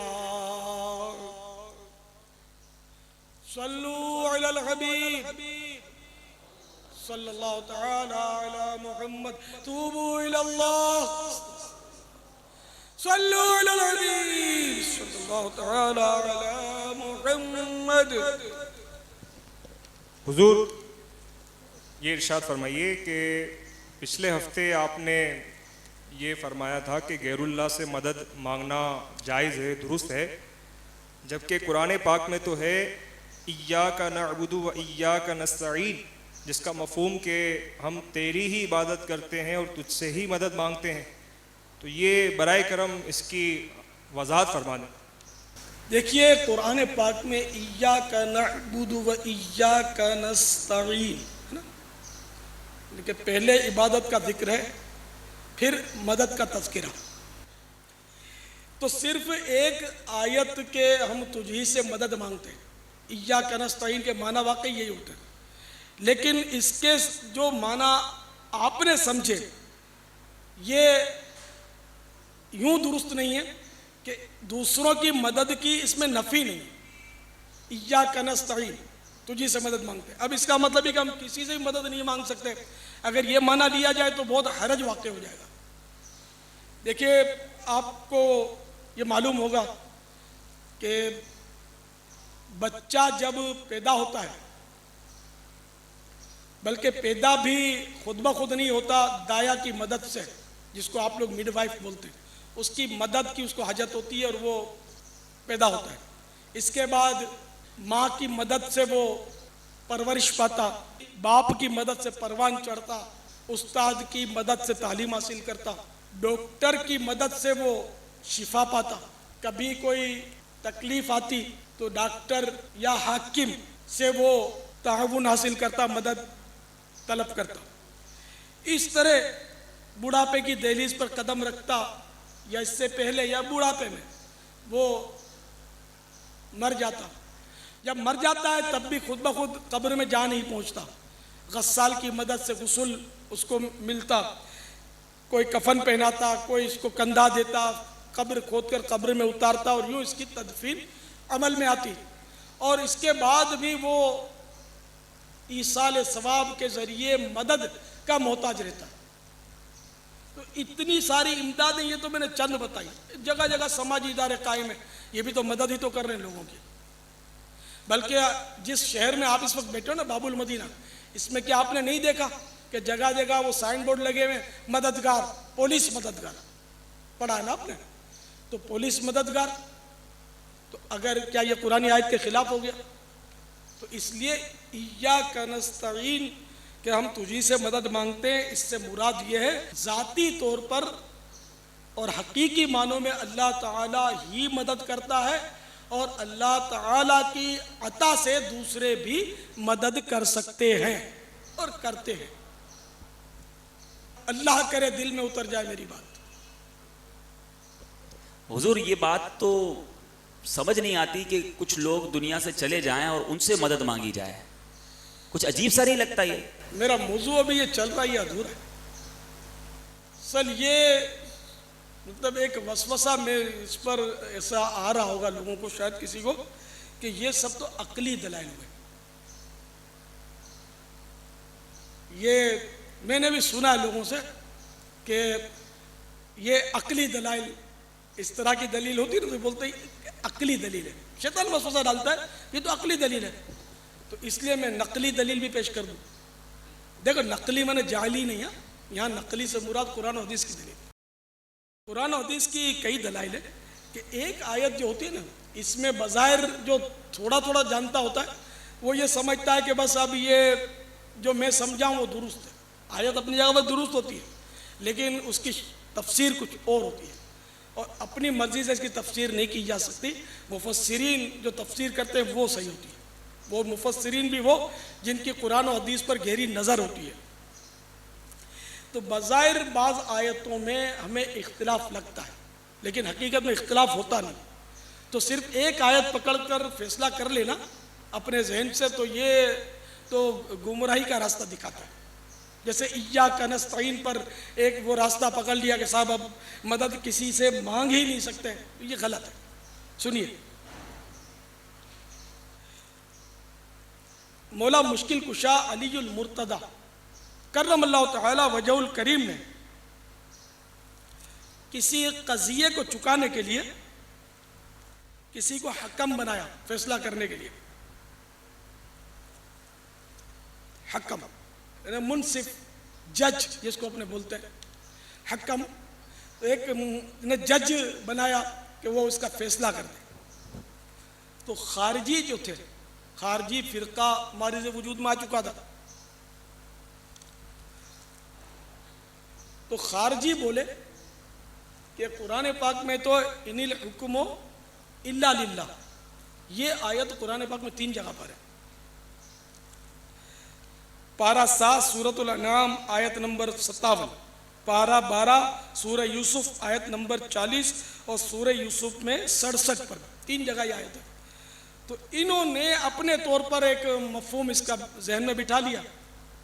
सल्लू अलल हबीब सल्लल्लाहु तआला अला मुहम्मद, तूबू इलल्लाह, सल्लू अलल हबीब सल्लल्लाहु तआला अला मुहम्मद। हुजूर, ये इरशाद फरमाइए कि पिछले हफ्ते आपने ये फरमाया था कि गैरुल्लाह से मदद मांगना जायज़ है, दुरुस्त है, जबकि कुरान पाक में तो है इय्याका नअबुदु व इय्याका नस्तईन, जिसका मफ़हूम कि हम तेरी ही इबादत करते हैं और तुझसे ही मदद मांगते हैं। तो ये बराए करम इसकी वज़ाहत फरमा दें। देखिए कुरान पाक में इय्याका नअबुदु व इय्याका नस्तईन है ना, लेकिन पहले इबादत का जिक्र है, फिर मदद का तज़किरा। तो सिर्फ एक आयत के हम तुझी से मदद मांगते हैं, इय्याका नस्तईन के माना वाकई यही होते हैं, लेकिन इसके जो माना आपने समझे ये यूं दुरुस्त नहीं है कि दूसरों की मदद की इसमें नफ़ी नहीं, इय्याका नस्तईन तुझी से मदद मांगते हैं। अब इसका मतलब है कि हम किसी से भी मदद नहीं मांग सकते। अगर ये माना लिया जाए तो बहुत हरज वाक़ हो जाएगा। देखिए आपको ये मालूम होगा कि बच्चा जब पैदा होता है, बल्कि पैदा भी खुद ब खुद नहीं होता, दाया की मदद से, जिसको आप लोग मिडवाइफ बोलते हैं, उसकी मदद की उसको हाजत होती है और वो पैदा होता है। इसके बाद माँ की मदद से वो परवरिश पाता, बाप की मदद से परवान चढ़ता, उस्ताद की मदद से तालीम हासिल करता, डॉक्टर की मदद से वो शिफा पाता, कभी कोई तकलीफ आती तो डॉक्टर या हाकिम से वो ताउन हासिल करता, मदद तलब करता। इस तरह बुढ़ापे की दहलीज पर कदम रखता या इससे पहले या बुढ़ापे में वो मर जाता। जब मर जाता है तब भी खुद ब खुद कब्र में जा नहीं पहुंचता, गस्साल की मदद से गुस्ल उसको मिलता, कोई कफन पहनाता, कोई इसको कंधा देता, कब्र खोद कर कब्र में उतारता और यूँ इसकी तदफीन अमल में आती। और इसके बाद भी वो ईसाल सवाब के ज़रिए मदद का मोहताज रहता। तो इतनी सारी इमदादें, ये तो मैंने चंद बताई, जगह जगह समाजी इदारे कायम है, ये भी तो मदद ही तो कर रहे हैं लोगों की। बल्कि जिस शहर में आप इस वक्त बैठे हो ना, बाबुल मदीना, इसमें क्या आपने नहीं देखा कि जगह जगह वो साइन बोर्ड लगे हुए, मददगार, पुलिस मददगार, पढ़ा है ना आपने? तो पुलिस मददगार, तो अगर क्या ये कुरानी आयत के खिलाफ हो गया? तो इसलिए इय्याका नस्तईन कि हम तुझी से मदद मांगते हैं, इससे मुराद ये है ज़ाती तौर पर और हकीकी मानों में अल्लाह ताला ही मदद करता है और अल्लाह ताला की अता से दूसरे भी मदद कर सकते हैं और करते हैं। अल्लाह करे दिल में उतर जाए मेरी बात। हुजूर, ये बात तो समझ नहीं आती कि कुछ लोग दुनिया से चले जाएं और उनसे मदद मांगी जाए, कुछ अजीब सा नहीं लगता? ये मेरा मौजू अभी ये चल रहा है, अधूरा है। सल ये मतलब एक वसवसा में इस पर ऐसा आ रहा होगा लोगों को, शायद किसी को, कि ये सब तो अकली दलाइल हुए। ये मैंने भी सुना है लोगों से कि ये अकली दलाइल, इस तरह की दलील होती है ना, तो बोलते ही अक्ली दलील है। शैतान वसवसा डालता है ये तो अक्ली दलील है, तो इसलिए मैं नकली दलील भी पेश कर दूँ। देखो नकली माने जाली नहीं है, यहाँ नकली से मुराद कुरान और हदीस की दलील। कुरान और हदीस की कई दलाइल है कि एक आयत जो होती है ना, इसमें बज़ाहिर जो थोड़ा थोड़ा जानता होता है वो ये समझता है कि बस अब ये जो मैं समझाऊँ वो दुरुस्त है। आयत अपनी जगह पर दुरुस्त होती है, लेकिन उसकी तफसीर कुछ और होती है, और अपनी मर्जी से इसकी तफसीर नहीं की जा सकती। मुफस्सिरीन जो तफसीर करते हैं वो सही होती है, वो मुफस्सिरीन भी वो जिनकी कुरान और हदीस पर गहरी नज़र होती है। तो बज़ाहिर बाज़ आयतों में हमें इख्तिलाफ लगता है, लेकिन हकीकत में इख्तिलाफ होता नहीं। तो सिर्फ एक आयत पकड़कर फैसला कर लेना अपने जहन से, तो ये तो गुमराही का रास्ता दिखाता है। जैसे इय्याका नस्तईन पर एक वो रास्ता पकड़ लिया कि साहब अब मदद किसी से मांग ही नहीं सकते, तो ये गलत है। सुनिए, मौला मुश्किल कुशा अलीउल मुर्तदा करमल्लाहु तआला वजहुल करीम ने किसी कज़िये को चुकाने के लिए किसी को हकम बनाया, फैसला करने के लिए। हकम यानी मुनसिफ, जज जिसको अपने बोलते हैं, हकम। तो एक ने जज बनाया कि वो उसका फैसला कर दे। तो खारजी जो थे, खारजी फिरका हमारे से वजूद में आ चुका था, तो खारजी बोले कि कुरान पाक में तो इनिल हुक्मो इल्ला लिल्लाह, ये आयत कुरान पाक में 3 जगह पर है। पारा 7 सूरतुल अनाम आयत नंबर 57, पारा 12 सूरह यूसुफ आयत नंबर 40 और सूरह यूसुफ में 67 पर 3 जगह ये आयत है। तो इन्होंने अपने तौर पर एक मफहूम इसका जहन में बिठा लिया,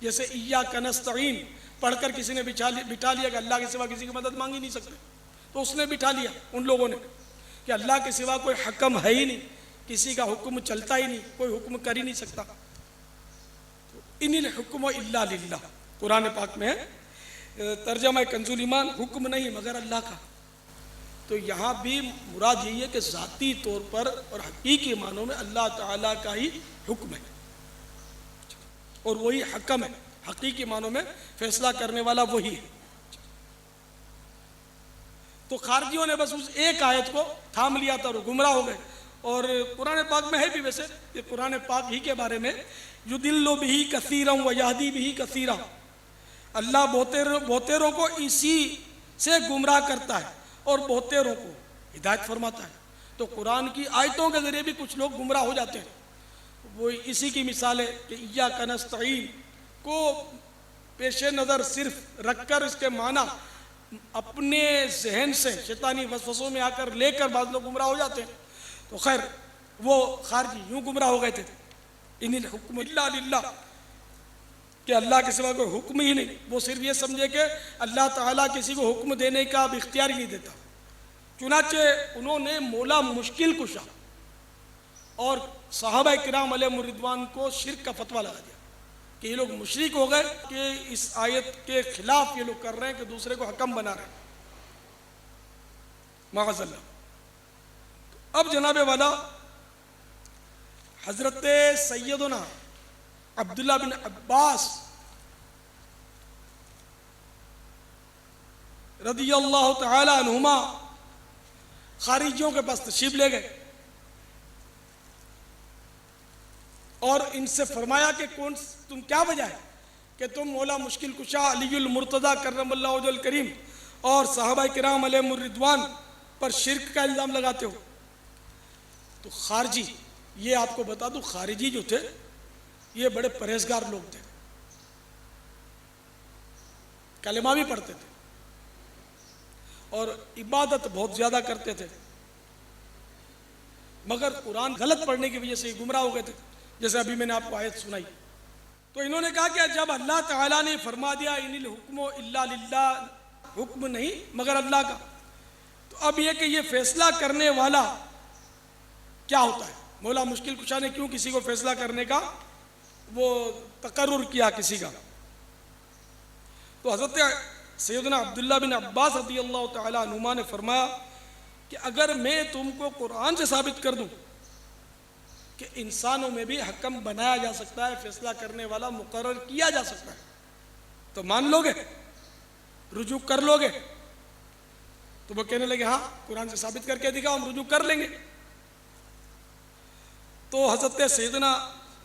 जैसे इय्याका नस्तईन पढ़कर किसी ने बिठा लिया कि अल्लाह के सिवा किसी की मदद मांग ही नहीं सकते, तो उसने बिठा लिया उन लोगों ने कि अल्लाह के सिवा कोई हकम है ही नहीं, किसी का हुक्म चलता ही नहीं, कोई हुक्म कर ही नहीं सकता। तो इनिल हुक्म इल्ला लिल्लाह कुरान पाक में है, तर्जमा कंजुल ईमान, हुक्म नहीं मगर अल्लाह का। तो यहाँ भी मुराद यही है कि ज़ाती तौर पर और हकीकी मानों में अल्लाह ताला का ही हुक्म है और वही हकम है, हकीकी मानों में फैसला करने वाला वही है। तो खारजियों ने बस उस एक आयत को थाम लिया था और गुमराह हो गए। और कुरान पाक में है भी वैसे, ये कुरान पाक ही के बारे में, युदिल्लु बिही कसीरा व यहदी बिही कसीरा, अल्लाह बहुतेरों को इसी से गुमराह करता है और बहुतेरों को हिदायत फरमाता है। तो कुरान की आयतों के जरिए भी कुछ लोग गुमराह हो जाते हैं। वो इसी की मिसाल है कि इय्याका नस्तईन को पेश नज़र सिर्फ रखकर इसके माना अपने जहन से शैतानी वसवसों में आकर लेकर बाद लोग गुमराह हो जाते हैं। तो खैर वो खारजी यूं गुमराह हो गए थे, इनिल हुक्म इल्ला लिल्लाह, कि अल्लाह के सिवा कोई हुक्म ही नहीं। वो सिर्फ ये समझे कि अल्लाह ताला किसी को हुक्म देने का अब इख्तियार ही नहीं देता। चुनाचे उन्होंने मौला मुश्किल कुशा और सहाबा किराम अलैहिम रिदवान को शिर्क का फतवा लगा दिया कि ये लोग मुशरिक हो गए, कि इस आयत के खिलाफ ये लोग कर रहे हैं कि दूसरे को हकम बना रहे हैं, माअज़ल्लाह। तो अब जनाबे वाला हजरत सैयदना अब्दुल्ला बिन अब्बास रदियल्लाहु तआला अन्हुमा खारिजियों के पास तशरीफ ले गए और इनसे फरमाया कि कौन तुम क्या वजह है कि तुम मौला मुश्किल कुशा अलीउल मुर्तदा करमल्लाहु वजहुल करीम और सहाबा किराम अलैहिम रिदवान पर शिर्क का इल्ज़ाम लगाते हो। तो खारजी, ये आपको बता दूं, खारिजी जो थे ये बड़े परहेजगार लोग थे, कलेमा भी पढ़ते थे और इबादत बहुत ज़्यादा करते थे, मगर कुरान गलत पढ़ने की वजह से गुमराह हो गए थे, जैसे अभी मैंने आपको आयत सुनाई। तो इन्होंने कहा कि जब अल्लाह ताला ने फरमा दिया इनिल हुक्मो इल्ला लिल्लाह, हुक्म नहीं मगर अल्लाह का, तो अब यह कि ये फैसला करने वाला क्या होता है। मौला मुश्किल कुशा ने क्यों किसी को फैसला करने का वो तकर्रुर किया किसी का। तो हज़रत सैयदना अब्दुल्ला बिन अब्बास रज़ियल्लाहु तआला अन्हुमा ने फरमाया कि अगर मैं तुमको कुरान से साबित कर दूं कि इंसानों में भी हकम बनाया जा सकता है, फैसला करने वाला मुकर्रर किया जा सकता है, तो मान लोगे, रुजू कर लोगे? तो वो कहने लगे हाँ, कुरान से साबित करके दिखाओ, हम रुजू कर लेंगे। तो हजरत सैयदना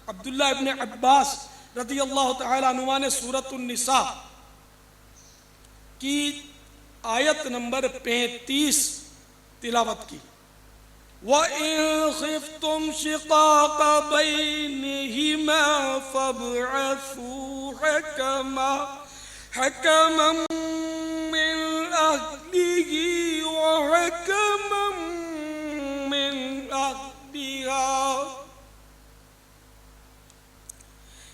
अब्दुल्लाह इब्ने अब्बास रज़ी अल्लाह तआला अन्हुमा ने सूरत निसा की आयत नंबर 35 तिलावत की। वइन खिफ्तुम शिकाक बैनिहिमा फबअसू हकमम मिन अहलिही व हकमम मिन अहलिहा।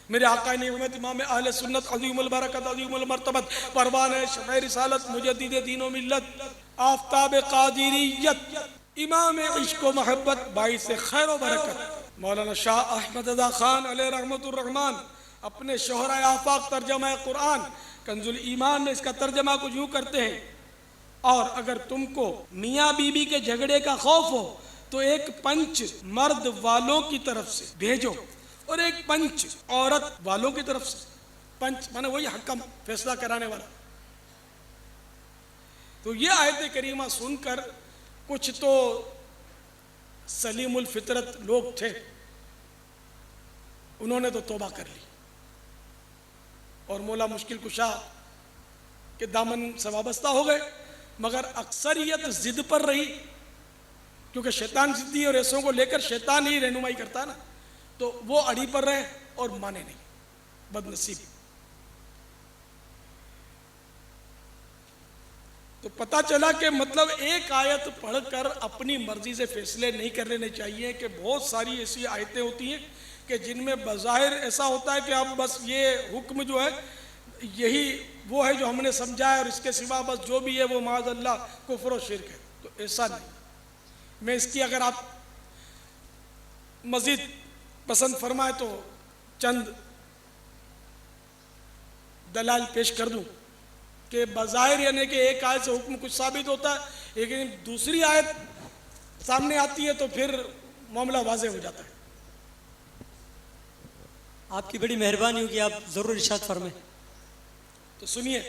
मेरे आका निअमत इमाम अहले सुन्नत अज़ीमुल बरकत अज़ीमुल मर्तबत परवाने शफ़े रिसालत मुजद्दिद दीन व मिल्लत आफ़ताब क़ादिरियत इमाम इश्क़ व मोहब्बत बाइस खैर व बरकत मौलाना शाह अहमद रज़ा खान अलैहि रहमतुर रहमान अपने शोहरा आफाक तर्जमा कुरान कंजुल ईमान में इसका तर्जमा कुछ यूँ करते हैं, और अगर तुमको मियाँ बीबी के झगड़े का खौफ हो तो एक पंच मर्द वालों की तरफ से भेजो और एक पंच औरत वालों की तरफ से। पंच माने वही हकम, फैसला कराने वाला। तो ये आयत करीमा सुनकर कुछ तो सलीमुल फितरत लोग थे, उन्होंने तो तौबा कर ली और मौला मुश्किल कुशा के दामन से वाबस्ता हो गए। मगर अक्सरियत जिद पर रही, क्योंकि शैतान जिद्दी और ऐसों को लेकर शैतान ही रहनुमाई करता ना, तो वो अड़ी पर रहे और माने नहीं, बदनसीब। तो पता चला कि मतलब एक आयत पढ़कर अपनी मर्जी से फैसले नहीं कर लेने चाहिए, कि बहुत सारी ऐसी आयतें होती हैं कि जिनमें बज़ाहिर ऐसा होता है कि अब बस ये हुक्म जो है यही वो है जो हमने समझा है और इसके सिवा बस जो भी है वो माज़अल्लाह कुफ्र और शिर्क है। तो ऐसा नहीं। मैं इसकी अगर आप मज़ीद पसंद फरमाए तो चंद दलाल पेश कर दूं कि बज़ाहिर यानी कि एक आयत से हुक्म कुछ साबित होता है, लेकिन दूसरी आयत सामने आती है तो फिर मामला वाज़े हो जाता है। आपकी बड़ी मेहरबानी होगी, आप ज़रूर इरशाद फरमाएं। तो सुनिए,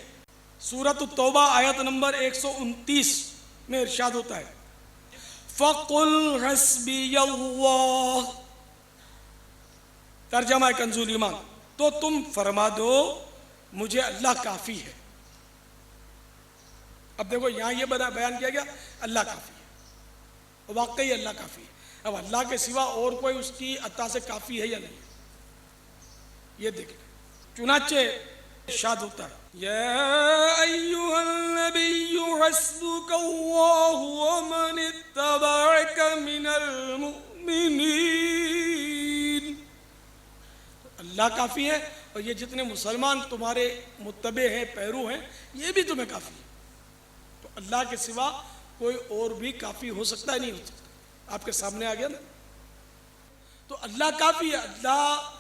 सूरत तौबा आयत नंबर 129 में इरशाद होता है, फ़क़ुल हस्बियल्लाह, तर्जमा है कंजुल ईमान, तो तुम फरमा दो मुझे अल्लाह काफ़ी है। अब देखो यहाँ ये बयान किया गया अल्लाह काफ़ी है, वाकई अल्लाह काफ़ी है। अब अल्लाह के सिवा और कोई उसकी अता से काफ़ी है या नहीं, ये देख लें। चुनाचे इरशाद होता है, या अय्युहन नबिय्यु हस्बुकल्लाहु व मन इत्तबअक मिनल मुमिनीन। अल्लाह काफ़ी है और ये जितने मुसलमान तुम्हारे मुत्तबे हैं, पैरू हैं, ये भी तुम्हें काफ़ी है। तो अल्लाह के सिवा कोई और भी काफ़ी हो सकता है, नहीं हो सकता। आपके सामने आ गया ना। तो अल्लाह काफ़ी है, अल्लाह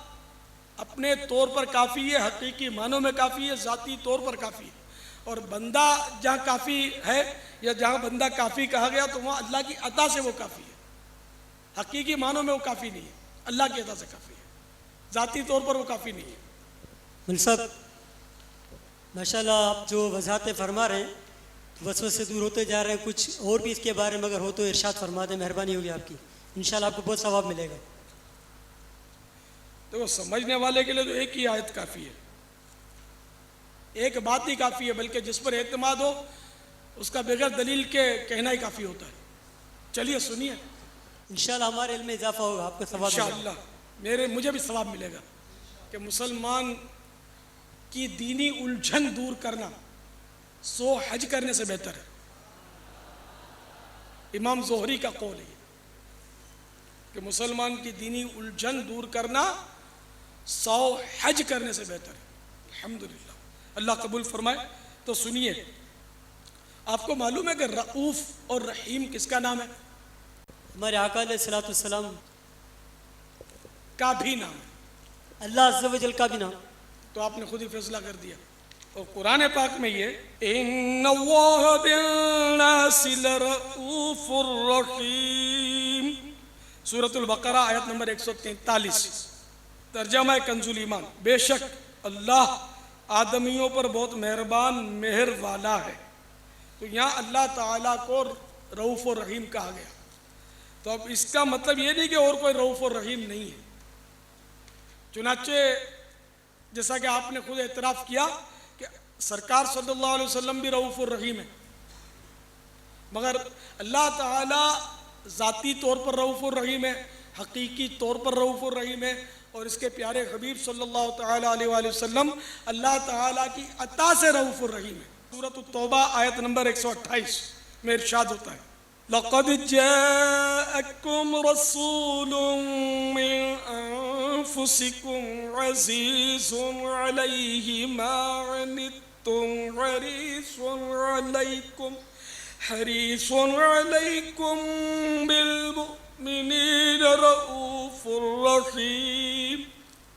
अपने तौर पर काफ़ी है, हकीकी मानों में काफ़ी है, ज़ाती तौर पर काफ़ी है। और बंदा जहाँ काफ़ी है या जहाँ बंदा काफ़ी कहा गया तो वहाँ अल्लाह की अता से वो काफ़ी है। हकीकी मानों में वो काफ़ी नहीं है, अल्लाह की अता से काफ़ी है, ज़ाती तौर पर वो काफ़ी नहीं है। मिल साहब माशाल्लाह, आप जो वजाहतें फरमा रहे हैं वसवसे से दूर होते जा रहे हैं। कुछ और भी इसके बारे में अगर हो तो इरशाद फरमा दें, मेहरबानी होगी आपकी, इंशाल्लाह आपको बहुत सवाब मिलेगा। तो समझने वाले के लिए तो एक ही आयत काफ़ी है, एक बात ही काफ़ी है, बल्कि जिस पर एतमाद हो उसका बगैर दलील के कहना ही काफ़ी होता है। चलिए सुनिए, इंशाल्लाह हमारे इल्म में इजाफा होगा, आपको सवाब मिलेगा। इंशाअल्लाह मुझे भी सवाब मिलेगा कि मुसलमान की दीनी उलझन दूर करना 100 हज करने से बेहतर है। इमाम ज़ोहरी का कौल है कि मुसलमान की दीनी उलझन दूर करना 100 हज करने से बेहतर है। अल्हम्दुलिल्लाह, अल्लाह कबूल फरमाए। तो सुनिए, आपको मालूम है कि रऊफ़ और रहीम किसका नाम है? हमारे आका अलैहिस्सलाम का भी नाम है, अल्लाह अज़्ज़ व जल का भी नाम। तो आपने खुद ही फैसला कर दिया। और कुरान पाक में ये इन्नल्लाह बिन्नासि लरऊफुर रहीम, सूरतुल बकरा आयत नंबर 143, तर्जमा कंजुल ईमान, बेशक अल्लाह आदमियों पर बहुत मेहरबान मेहर वाला है। तो यहाँ अल्लाह ताला को रऊफ और रहीम कहा गया। तो अब इसका मतलब ये नहीं कि और कोई रऊफ और रहीम नहीं है। चुनाचे जैसा कि आपने खुद एतराफ़ किया कि सरकार सल्लल्लाहु अलैहि वसल्लम भी रऊफ और रहीम है, मगर अल्लाह ताला ज़ाती तौर पर रऊफ और रहीम है, हकीकी तौर पर रऊफ और रहीम है, और इसके प्यारे हबीब सल्लल्लाहु ताला अलैहि वसल्लम अल्लाह ताला की अता से रऊफ और रहीम है। सूरत तौबा आयत नंबर 128 में इरशाद होता है, लक़द जाअकुम रसूलुम मिन अनफुसिकुम अज़ीज़ुन अलैहि मा अनित्तुम हरीसुन अलैकुम बिल मुमिनीना रऊफुर रहीम।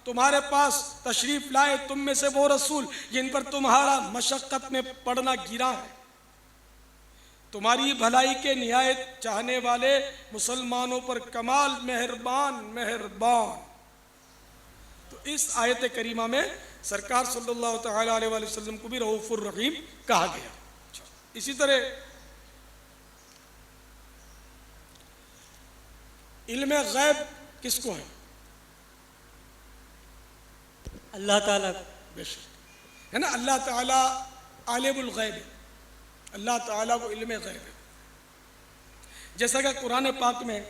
तुम्हारे पास तशरीफ लाए तुम में से वो रसूल जिन पर तुम्हारा मशक्क़त में पड़ना गिरा है, तुम्हारी भलाई के निहायत चाहने वाले मुसलमानों पर कमाल मेहरबान। तो इस आयत करीमा में सरकार सल्लल्लाहु ताला अलैहि वसल्लम को भी रऊफुर रहीम कहा गया। इसी तरह इल्म गैब किसको है? अल्लाह ताला बेशक है ना, अल्लाह ताला आलिमुल गैब है, अल्लाह ताला को इल्म गैब है। जैसा कि कुरान पाक में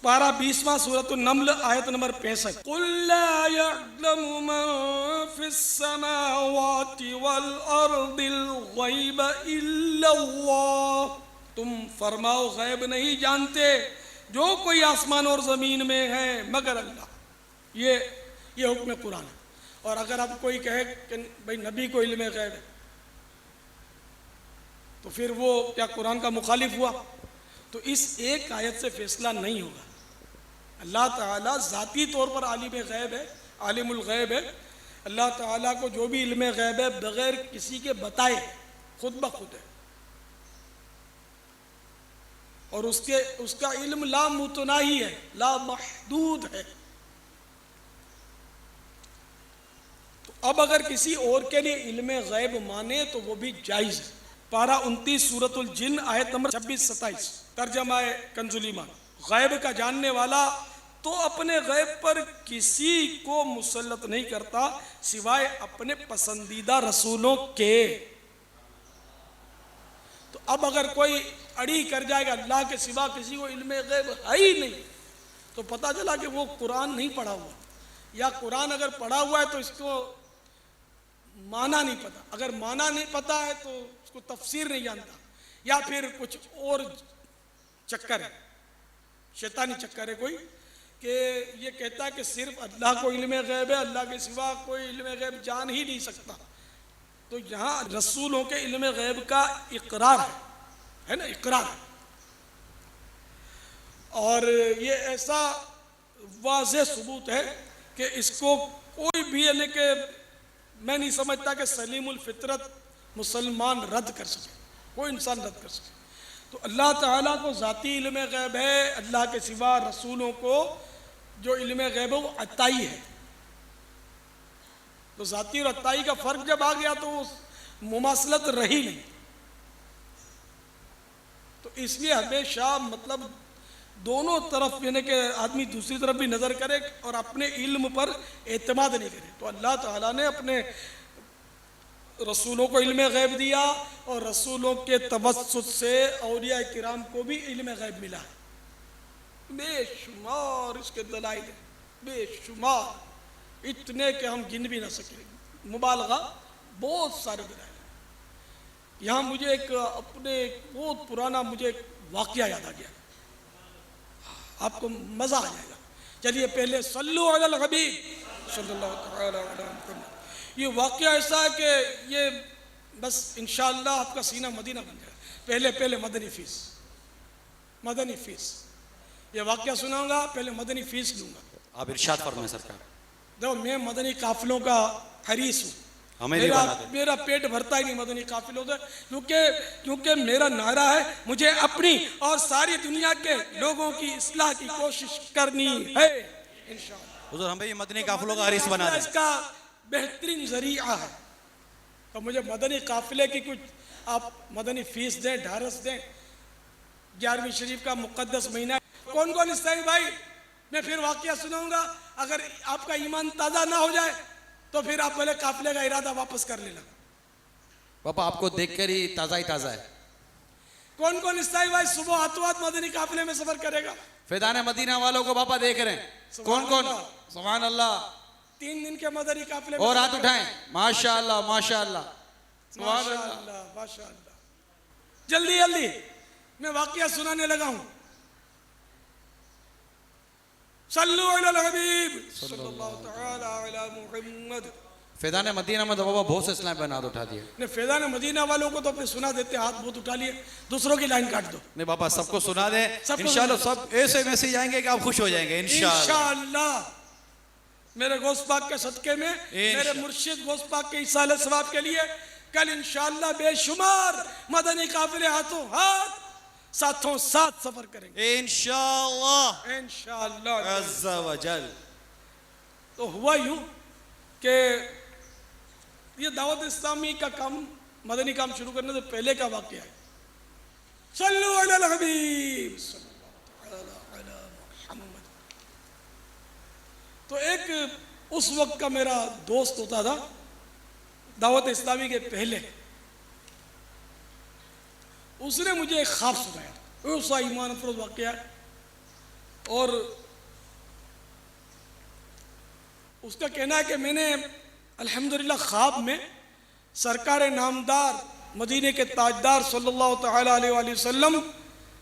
पारा 20वां सूरतुन नम्ल आयत नंबर 65, कुल ला यअलमु मन फिस समावाति वल अर्दिल गैब इल्लल्लाह, तुम फरमाओ गैब नहीं जानते जो कोई आसमान और ज़मीन में है मगर अल्लाह। ये हुक्म कुरान है। और अगर अब कोई कहे कि भाई नबी को इल्म गैब है, तो फिर वो क्या कुरान का मुखालिफ हुआ? तो इस एक आयत से फैसला नहीं होगा। अल्लाह ताला ज़ाती तौर पर आलिम गैब है, आलिमुल गैब है। अल्लाह ताला को जो भी इल्म गैब है बग़ैर किसी के बताए खुद ब खुद है, और उसका इल्म ला मुतनाही है, ला महदूद है। तो अब अगर किसी और के लिए इल्म गैब माने तो वो भी जायज़ है। पारा 29 सूरतुल जिन आयत नंबर 26-27, तर्जमा कंजुल ईमान, गैब का जानने वाला तो अपने गैब पर किसी को मुसल्लत नहीं करता सिवाय अपने पसंदीदा रसूलों के। तो अब अगर कोई अड़ी कर जाएगा अल्लाह के सिवा किसी को इल्म गैब है ही नहीं, तो पता चला कि वो कुरान नहीं पढ़ा हुआ, या कुरान अगर पढ़ा हुआ है तो इसको माना नहीं पता, अगर माना नहीं पता है तो उसको तफसीर नहीं जानता, या फिर कुछ और चक्कर है, शैतानी चक्कर है कोई, कि ये कहता है कि सिर्फ अल्लाह को इल्म गैब है, अल्लाह के सिवा कोई इल्म गैब जान ही नहीं सकता। तो यहाँ रसूलों के इल्म गैब का इकरार है ना, इकरार है। और ये ऐसा वाज़ेह सबूत है कि इसको कोई भी यानी कि मैं नहीं समझता कि सलीमुल फितरत मुसलमान रद्द कर सके, कोई इंसान रद्द कर सके। तो अल्लाह ताला को ज़ाती इल्म गैब है, अल्लाह के सिवा रसूलों को जो इल्म गैब है वो अताई है। तो ज़ाती और अताई का फ़र्क जब आ गया तो मुमासलत रही नहीं। तो इसलिए हमेशा मतलब दोनों तरफ यानी कि आदमी दूसरी तरफ भी नज़र करे और अपने इल्म पर एतमाद नहीं करे। तो अल्लाह ताला ने अपने रसूलों को इल्म गैब दिया और रसूलों के तवस्सुत से औलिया किराम को भी इल्म गैब मिला है। बेशुमार इसके दलाइल है, बेशुमार, इतने कि हम गिन भी ना सकें, मुबालगा बहुत सारे दलाइल हैं। यहाँ मुझे एक अपने बहुत पुराना मुझे एक वाक़या याद आ गया, आपको मज़ा आ जाएगा। चलिए पहले सल्लु अलल हबीब सल्लल्लाहु अलैहि वसल्लम। ये वाक़या ऐसा है कि ये बस इंशाअल्लाह आपका सीना मदीना बन जाएगा। पहले मदनी फ़ीस ये वाक़या सुनाऊंगा, पहले मदनी फ़ीस लूँगा। आप इरशाद फरमाएं सरकार। देखो मैं मदनी काफिलों का हरीस हूँ, हमें भी मेरा बना दे। मेरा पेट भरता ही नहीं मदनी काफिलों से, क्योंकि मेरा नारा है मुझे अपनी और सारी दुनिया के लोगों की इस्लाह की कोशिश करनी है इंशाअल्लाह। हुजूर हमें भी मदनी काफिलों का हरीस बना दे। इसका बेहतरीन जरिया है, तो मुझे मदनी काफिले की कुछ आप मदनी फीस दें, ढारस दें। 11वीं शरीफ का मुकद्दस महीना है। कौन कौन इस्लामी भाई, मैं फिर वाकया सुनाऊंगा, अगर आपका ईमान ताज़ा ना हो जाए तो फिर आप बोले काफिले का इरादा वापस कर लेना। पापा आपको देखकर ही ताज़ा है। कौन कौन इस्लामी भाई सुबह हाथों मदनी काफिले में सफर करेगा? फैदान मदीना वालों को पापा देख रहे हैं। कौन कौन? सुभान अल्लाह। 3 दिन के मदनी काफिले और हाथ उठाएं। माशाअल्लाह माशाअल्लाह माशाअल्लाह माशाअल्लाह। जल्दी जल्दी मैं वाकया सुनाने लगा हूं। सल्लु अलल हबीब सल्लल्लाहु तआला अला मुहम्मद। फैदान मदीना में तो बाबा बहुत से इस्लाम पर हाथ उठा दिए। ने फैजान मदीना वालों को तो अपने सुना देते, हाथ बहुत उठा लिए, दूसरों की लाइन काट दो। नहीं पापा सबको सुना दे सबको इंशाल्लाह। सब ऐसे मैसेज आएंगे कि आप खुश हो जाएंगे इंशाल्लाह। इंशाअल्लाह मेरे गौस पाक के सदके में, मेरे मुर्शिद गौस पाक के इसाले सवाब के लिए कल इंशाअल्लाह बेशुमार मदनी काफिले हाथों हाथ साथों साथ सफर करेंगे इंशाल्लाह इंशाअल्लाह अज़्ज़ा व जल। तो हुआ यूं कि ये दावत इस्लामी का काम, मदनी काम शुरू करने से पहले का वाकया है। सल्लु अलल हबीब सल्लल्लाहु अलैहि मुहम्मद। तो एक उस वक्त का मेरा दोस्त होता था दावत इस्लामी के पहले, उसने मुझे एक ख्वाब सुनाया था, ऐसा ईमान अफरोज वाकया है। और उसका कहना है कि मैंने अल्हम्दुलिल्लाह ख्वाब में सरकार नामदार मदीने के ताजदार सल्लल्लाहु तआला अलैहि वसल्लम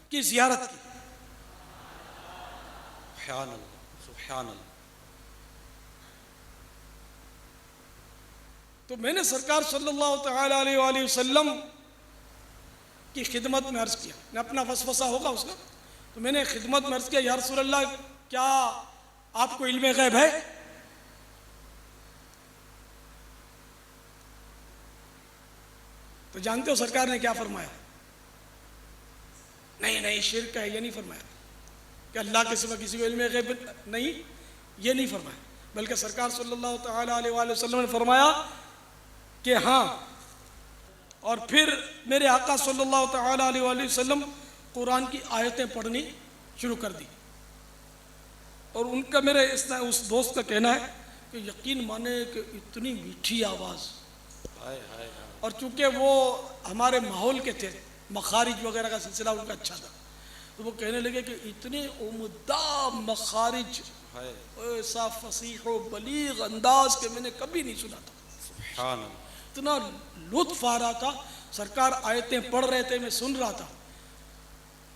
की ज़ियारत की। सुभान अल्लाह सुभान अल्लाह। तो मैंने सरकार सल्लल्लाहु तआला अलैहि वसल्लम की खिदमत में अर्ज़ किया, मैं अपना वसवसा होगा उसका, तो मैंने खिदमत में अर्ज़ किया, या रसूल अल्लाह क्या आपको इल्मे गैब है? तो जानते हो सरकार ने क्या फरमाया? नहीं नहीं शिर्क है, ये नहीं फरमाया कि अल्लाह के सिवा किसी को इल्मे गैब नहीं, ये नहीं फरमाया, बल्कि सरकार सल्लल्लाहु तआला अलैहि वसल्लम ने फरमाया कि हाँ। और फिर मेरे आका सल्लल्लाहु तआला अलैहि वसल्लम कुरान की आयतें पढ़नी शुरू कर दी। और उनका मेरे उस दोस्त का कहना है कि यकीन माने कि इतनी मीठी आवाज़, और चूंकि वो हमारे माहौल के थे, मखारिज वगैरह का सिलसिला उनका अच्छा था, तो वो कहने लगे कि इतने उम्दा मखारिज, ऐसा फसीह व बलीग अंदाज के मैंने कभी नहीं सुना था। सुभान अल्लाह। इतना लुत्फ आ रहा था, सरकार आयतें पढ़ रहे थे, मैं सुन रहा था।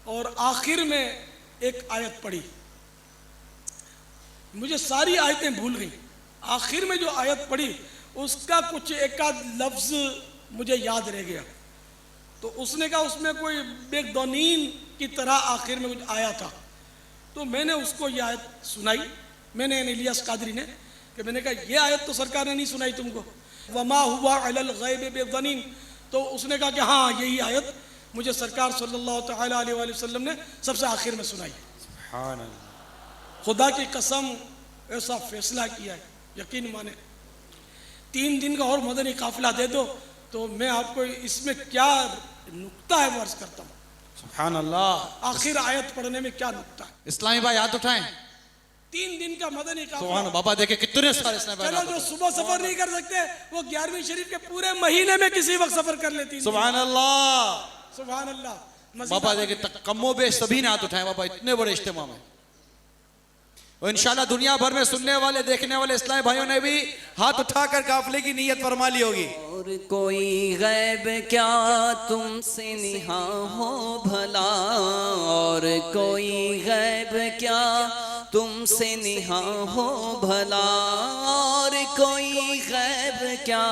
और आखिर में एक आयत पढ़ी, मुझे सारी आयतें भूल गई, आखिर में जो आयत पढ़ी उसका कुछ एक आध लफ्ज़ मुझे याद रह गया। तो उसने कहा उसमें कोई बेगदौनीन की तरह आखिर में कुछ आया था, तो मैंने उसको ये आयत सुनाई, मैंने इलियास कादरी ने, कि मैंने कहा ये आयत तो सरकार ने नहीं सुनाई तुमको, वमा हुआ अलल गैब बेगदनीन। तो उसने कहा कि हाँ यही आयत मुझे सरकार सल्लल्लाहु तआला अलैहि वसल्लम ने सबसे आखिर में सुनाई। सुभान अल्लाह। खुदा की कसम ऐसा फैसला किया है, यकीन माने 3 दिन का और मदनी काफिला दे दो तो मैं आपको इसमें क्या नुक्ता है वो अर्ज करता हूँ। सुभान अल्लाह। आखिर आयत पढ़ने में क्या नुक्ता है? इस्लामी भाई हाथ उठाएं। 3 दिन का मदनी सुभान काफिला। बाबा देखे कितने सारे इस्लामी भाई। चलो जो सुबह सफर नहीं कर सकते वो 11वीं शरीफ के पूरे महीने में किसी वक्त सफर कर लेती। सुभान अल्लाह। सुभान अल्लाह। बाबा देखे कमो बेश सभी ने हाथ उठाए बाबा, इतने बड़े इज्तिमा में। और इंशाल्लाह दुनिया भर में सुनने वाले देखने वाले इस्लामी भाइयों ने भी हाथ उठाकर काफिले की नीयत फरमा ली होगी। और कोई गैब क्या तुमसे निहा हो भला, और कोई गैब क्या तुमसे निहा हो भला, और कोई गैब क्या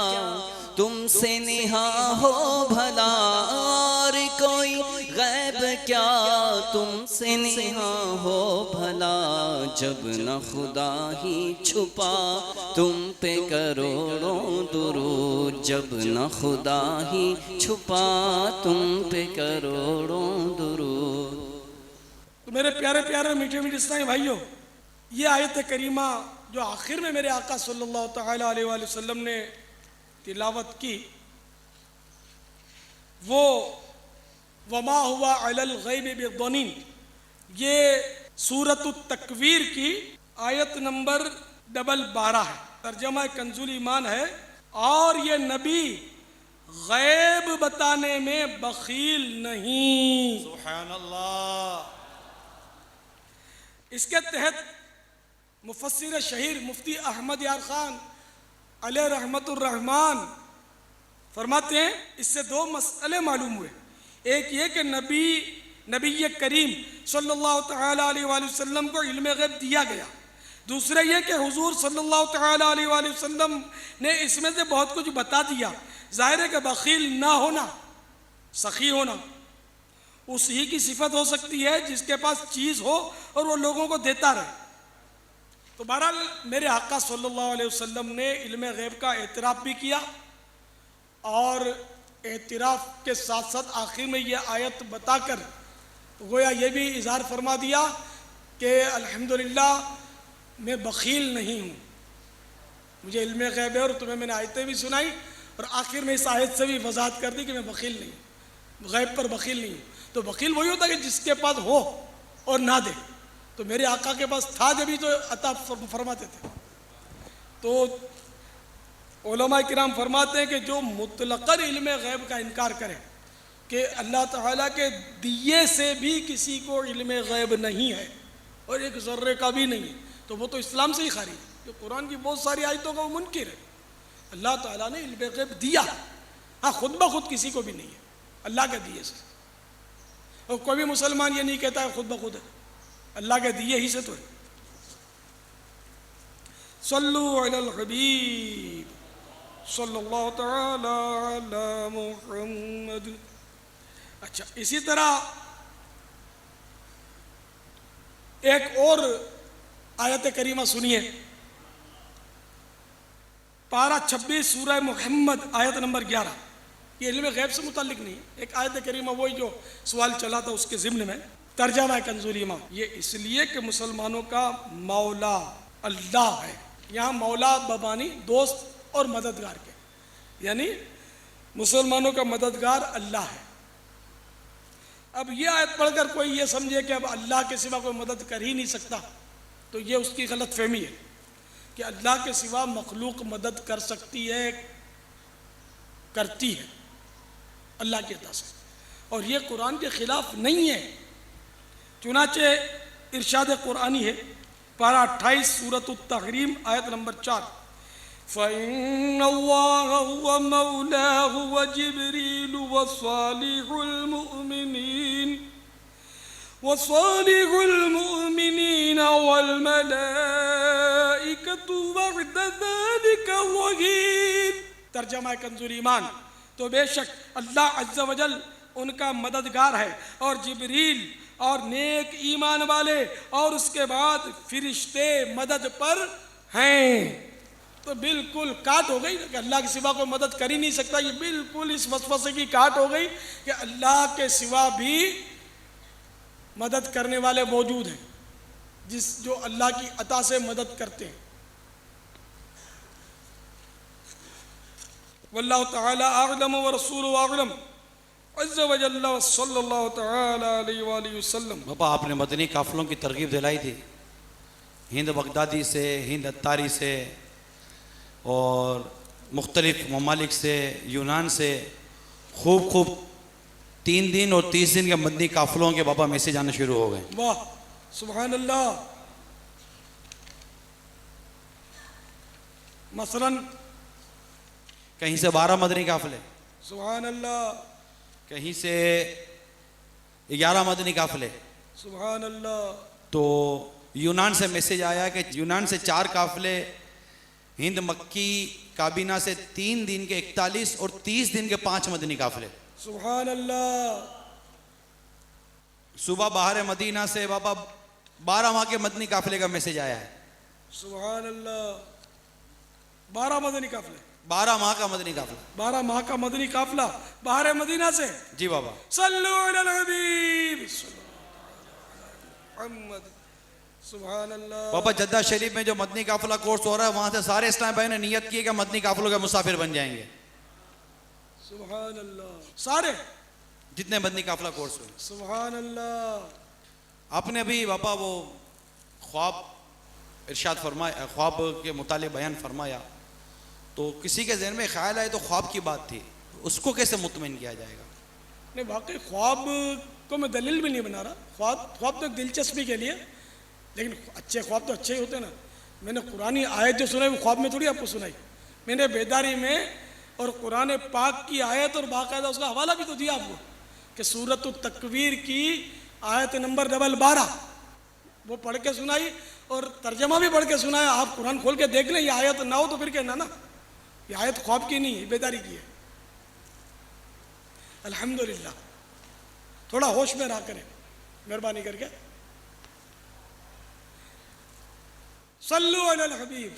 तुमसे निहा हो भला, और कोई गैब क्या तुमसे निहा हो भला, जब न खुदा ही छुपा तुम पे करोड़ों दुरूद, जब न खुदा ही छुपा तुम पे करोड़ों दुरूद। तो मेरे प्यारे प्यारे मीठे मीठे इस्लामी भाइयों, ये आयत करीमा जो आखिर में मेरे आका सल्लल्लाहु तआला अलैहि वसल्लम ने तिलावत की, वो वमा हुआ अलल गैबि बिदनीन, ये सूरतुत तकवीर की आयत नंबर 12 है। तर्जमा कंजुल ईमान है, और ये नबी गैब बताने में बखील नहीं। सुभान अल्लाह। इसके तहत मुफस्सिर शहीर मुफ्ती अहमद यार खान अलैह रहमतुर रहमान फरमाते हैं, इससे दो मसले मालूम हुए। एक ये कि नबी करीम सल्लल्लाहु तआला अलैहि वसल्लम को इल्म गैब दिया गया। दूसरा ये कि हुजूर सल्लल्लाहु तआला अलैहि वसल्लम ने इसमें से बहुत कुछ बता दिया। जाहिर है कि बखील ना होना, सखी होना उसी की सिफत हो सकती है जिसके पास चीज़ हो और वो लोगों को देता रहे। तो बहरहाल मेरे आका सल्लल्लाहु अलैहि वसल्लम ने इल्म गैब का एतराफ़ भी किया, और एतराफ़ के साथ साथ आखिर में ये आयत बताकर गोया ये भी इज़हार फरमा दिया कि अल्हम्दुलिल्लाह मैं बखील नहीं हूँ, मुझे इल्म गैब है, और तुम्हें मैंने आयतें भी सुनाई, और आखिर में इस आयत से भी वजाहत कर दी कि मैं बखील नहीं हूँ, गैब पर बखील नहीं हूँ। तो बखील वही होता है कि जिसके पास हो और ना दे। तो मेरे आका के पास था जब भी तो अता फरमाते थे। तो उलमा किराम फरमाते हैं कि जो मुतलक़न इल्म गैब का इनकार करे कि अल्लाह ताला के दिए से भी किसी को इल्म गैब नहीं है और एक ज़र्रे का भी नहीं है, तो वो तो इस्लाम से ही खारिज है। जो कुरान की बहुत सारी आयतों का वो मुनकिर है। अल्लाह ताला ने इल्म गैब दिया, हाँ खुद ब खुद किसी को भी नहीं है, अल्लाह के दिए से। और कोई भी मुसलमान ये नहीं कहता है खुद ब खुद है, अल्लाह के दिए ही से तो है। सल्लु अलल हबीब सल्लल्लाहु तआला अला मुहम्मद। अच्छा, इसी तरह एक और आयत करीमा सुनिए, पारा 26 सूरह मुहम्मद आयत नंबर 11। ये इल्म गैब से मुतालिक नहीं है, एक आयत करीमा वही जो सवाल चला था उसके ज़िम्न में। तर्जमा है कंजुल ईमान, ये इसलिए कि मुसलमानों का मौला अल्लाह है। यहाँ मौला बबानी दोस्त और मददगार के, यानी मुसलमानों का मददगार अल्लाह है। अब ये आयत पढ़कर कोई ये समझे कि अब अल्लाह के सिवा कोई मदद कर ही नहीं सकता, तो ये उसकी गलत फहमी है कि अल्लाह के सिवा मखलूक मदद कर सकती है, करती है अल्लाह की अता से, और ये कुरान के खिलाफ नहीं है। चुनाचे इरशाद कुरानी है, पारा 28 सूरत तहरीम आयत नंबर 4, फ़इन्नल्लाह हुवा मौलाहु व जिब्रील व सालिहुल मुमिनीन वल मलाइकतु बअद ज़ालिका ज़हीर। तर्जमा कंजुल ईमान, तो बेशक अल्लाह अज़्ज़ा वजल उनका मददगार है, और जिब्रील और नेक ईमान वाले और उसके बाद फिरिश्ते मदद पर हैं। तो बिल्कुल काट हो गई कि अल्लाह के सिवा कोई मदद कर ही नहीं सकता। ये बिल्कुल इस वसवसे की काट हो गई कि अल्लाह के सिवा भी मदद करने वाले मौजूद हैं, जो अल्लाह की अता से मदद करते हैं। वल्लाहु तआला अअलम व रसूलुहु अअलम अज़्ज़ा व जल्ला व सल्लल्लाहु तआला अलैहि व आलिहि वसल्लम। बाबा आपने मदनी काफिलों की तरगीब दिलाई थी, हिंद बगदादी से, हिंद अत्तारी से और मुख्तलिफ ममालिक से, यूनान से खूब 3 दिन और 30 दिन के मदनी काफिलों के बाबा मैसेज आने शुरू हो गए। वाह सुभान अल्लाह। मसलन कहीं से 12 मदनी काफिले, सुभान अल्लाह, कहीं से 11 मदनी काफिले। सुभान अल्लाह। तो यूनान से मैसेज आया कि यूनान से 4 काफिले हिंद मक्की काबीना से 3 दिन के 41 और 30 दिन के 5 मदनी काफिले। सुभान अल्लाह। सुबह बाहर मदीना से बाबा 12 माह के मदनी काफिले का मैसेज आया है। सुभान अल्लाह। 12 मदनी काफिले, 12 माह का मदनी काफिला। 12 माह का मदनी काफिला बाहर मदीना से। जी बाबा। सल्लु अलल हबीब मुहम्मद। सुभान अल्लाह। बाबा जद्दा शरीफ में जो मदनी काफिला कोर्स हो रहा है, वहां से सारे इस्लाम भाई ने नियत की कि मदनी काफिलों के मुसाफिर बन जाएंगे। सुभान अल्लाह। सारे जितने मदनी काफिला कोर्स हुए। सुभान अल्लाह। आपने अभी बाबा वो ख्वाब इरशाद फरमाया, ख्वाब के मुतालिक बयान फरमाया, तो किसी के जहन में ख्याल आए तो ख्वाब की बात थी, उसको कैसे मुतमईन किया जाएगा? नहीं, वाकई ख्वाब को मैं दलील भी नहीं बना रहा। ख्वाब तो एक दिलचस्पी के लिए, लेकिन अच्छे ख्वाब तो अच्छे ही होते ना। मैंने कुरानी आयत जो सुनाई वो ख्वाब में थोड़ी आपको सुनाई, मैंने बेदारी में और कुरान पाक की आयत और बाकायदा उसका हवाला भी तो दिया आपको कि सूरत तकवीर की आयत नंबर 12 वो पढ़ के सुनाई और तर्जमा भी पढ़ के सुनाया। आप कुरान खोल के देख लें, ये आयत ना हो तो फिर कहना ना ये आयत ख्वाब की नहीं है, बेदारी की है। अल्हम्दुलिल्लाह। थोड़ा होश में रहा करें मेहरबानी करके। सल्लु अलल हबीब।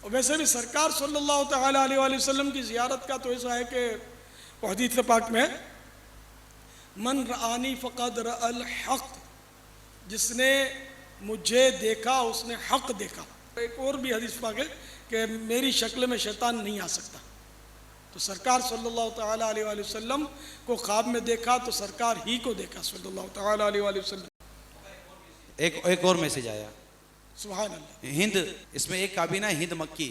और वैसे भी सरकार सल्लल्लाहु तआला अलैहि वसल्लम की ज़ियारत का तो ऐसा है कि वो हदीस पाक में मन रआनी फ़क़द रअल हक़, जिसने मुझे देखा उसने हक़ देखा। एक और भी हदीस पाक है कि मेरी शक्ल में शैतान नहीं आ सकता। तो सरकार सल्लल्लाहु तआला अलैहि वसल्लम को ख्वाब में देखा तो सरकार ही को देखा सल्लल्लाहु तआला अलैहि वसल्लम। एक और मैसेज आया। सुभान अल्लाह। हिंद, इसमें एक काबीना है हिंद मक्की,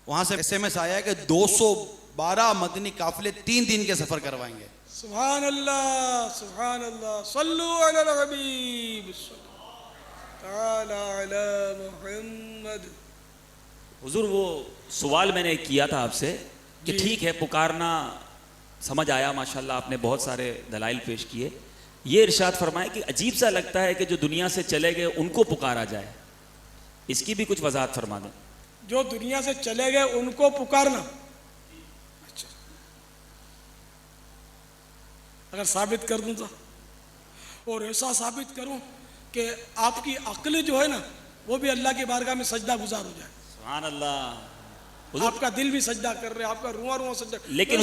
वहां से SMS आया कि 212 मदनी काफिले 3 दिन के सफर करवाएंगे। सुभान अल्लाह। सुभान अल्लाह। सल्लु अलल हबीब ताला अला मुहम्मद। हुजूर वो सवाल मैंने किया था आपसे कि जी। ठीक है पुकारना समझ आया, माशाल्लाह आपने बहुत सारे दलाइल पेश किए। ये इरशाद फरमाए कि अजीब सा लगता है कि जो दुनिया से चले गए उनको पुकारा जाए, इसकी भी कुछ वजाहत फरमा दें। जो दुनिया से चले गए उनको पुकारना, अच्छा अगर साबित कर दूं तो, और ऐसा साबित करूं कि आपकी अक्ल जो है ना वो भी अल्लाह की बारगाह में सजदा गुजार हो जाए। सुभान अल्लाह। आपका दिल भी सजदा कर रहे, आपका रुआ रुआ सजदा। लेकिन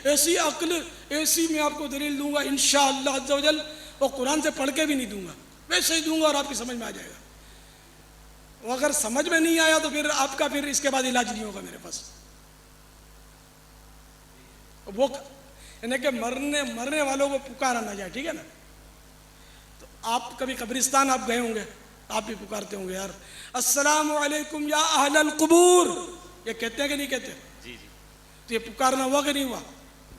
ऐसी अक्ल ऐसी मैं आपको दलील दूंगा इंशाअल्लाह अज़्ज़ा वजल, और कुरान से पढ़ के भी नहीं दूंगा, वैसे ही दूंगा और आपकी समझ में आ जाएगा। वो अगर समझ में नहीं आया तो फिर आपका फिर इसके बाद इलाज नहीं होगा मेरे पास। वो यानी कि मरने वालों को पुकारा ना जाए, ठीक है ना। तो आप कभी कब्रिस्तान आप गए होंगे, आप भी पुकारते होंगे यार अस्सलामु अलैकुम या अहलल कुबूर, ये कहते हैं कि नहीं कहते? जी जी तो ये पुकारना हुआ कि नहीं हुआ?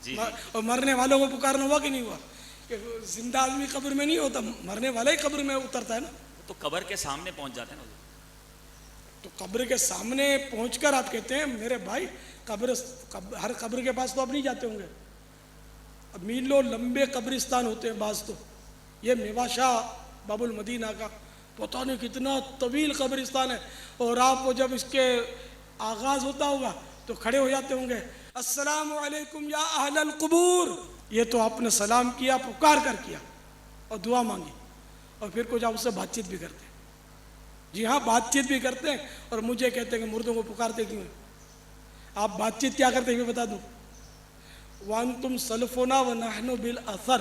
जी। और मरने वालों को पुकारना हुआ कि नहीं हुआ? कि जिंदा आदमी कब्र में नहीं होता, मरने वाला ही कब्र में उतरता है ना। तो कब्र के सामने पहुंच जाते हैं ना। तो कब्र के सामने पहुंचकर आप कहते हैं मेरे भाई हर कब्र के पास तो आप नहीं जाते होंगे, अब मीलों लंबे कब्रिस्तान होते हैं बाज। तो ये मेवाशाह बाबुल मदीना का पता नहीं कितना तवील कब्रिस्तान है, और आप वो जब इसके आगाज होता होगा तो खड़े हो जाते होंगे अस्सलामु अलैकुम या अहलल कुबूर। ये तो आपने सलाम किया, पुकार कर किया और दुआ मांगी, और फिर कुछ आप उससे बातचीत भी करते हैं। जी हाँ, बातचीत भी करते हैं। और मुझे कहते हैं कि मुर्दों को पुकारते क्यों हैं? आप बातचीत क्या करते हैं ये बता दूं। वान तुम सलफोना व नहनु बिल असर,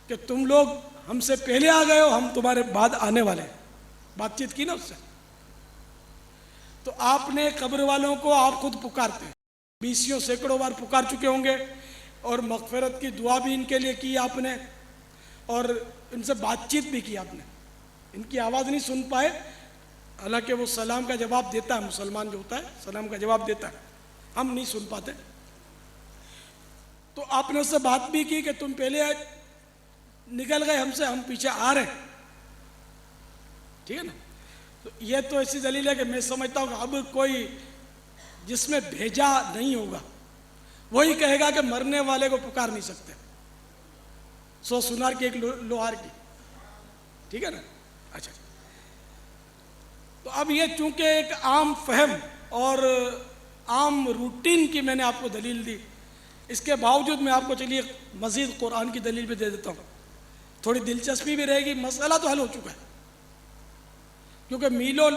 कि तुम लोग हमसे पहले आ गए हो, हम तुम्हारे बाद आने वाले हैं। बातचीत की ना उससे। तो आपने कब्र वालों को आप खुद पुकारते हैं, 20 सैकड़ों बार पुकार चुके होंगे, और मगफिरत की दुआ भी इनके लिए की आपने, और इनसे बातचीत भी की आपने। इनकी आवाज़ नहीं सुन पाए, हालांकि वो सलाम का जवाब देता है, मुसलमान जो होता है सलाम का जवाब देता है, हम नहीं सुन पाते। तो आपने उससे बात भी की कि तुम पहले निकल गए हमसे, हम पीछे आ रहे हैं, ठीक है ना। तो ये तो ऐसी दलील है कि मैं समझता हूँ कि अब कोई जिसमें भेजा नहीं होगा वही कहेगा कि मरने वाले को पुकार नहीं सकते। 100 सुनार की एक लोहार की, ठीक है ना। अच्छा, तो अब ये चूंकि एक आम फहम और आम रूटीन की मैंने आपको दलील दी, इसके बावजूद मैं आपको चलिए मज़ीद कुरान की दलील भी दे देता हूँ, थोड़ी दिलचस्पी भी रहेगी। मसला तो हल हो चुका है, क्योंकि मीलों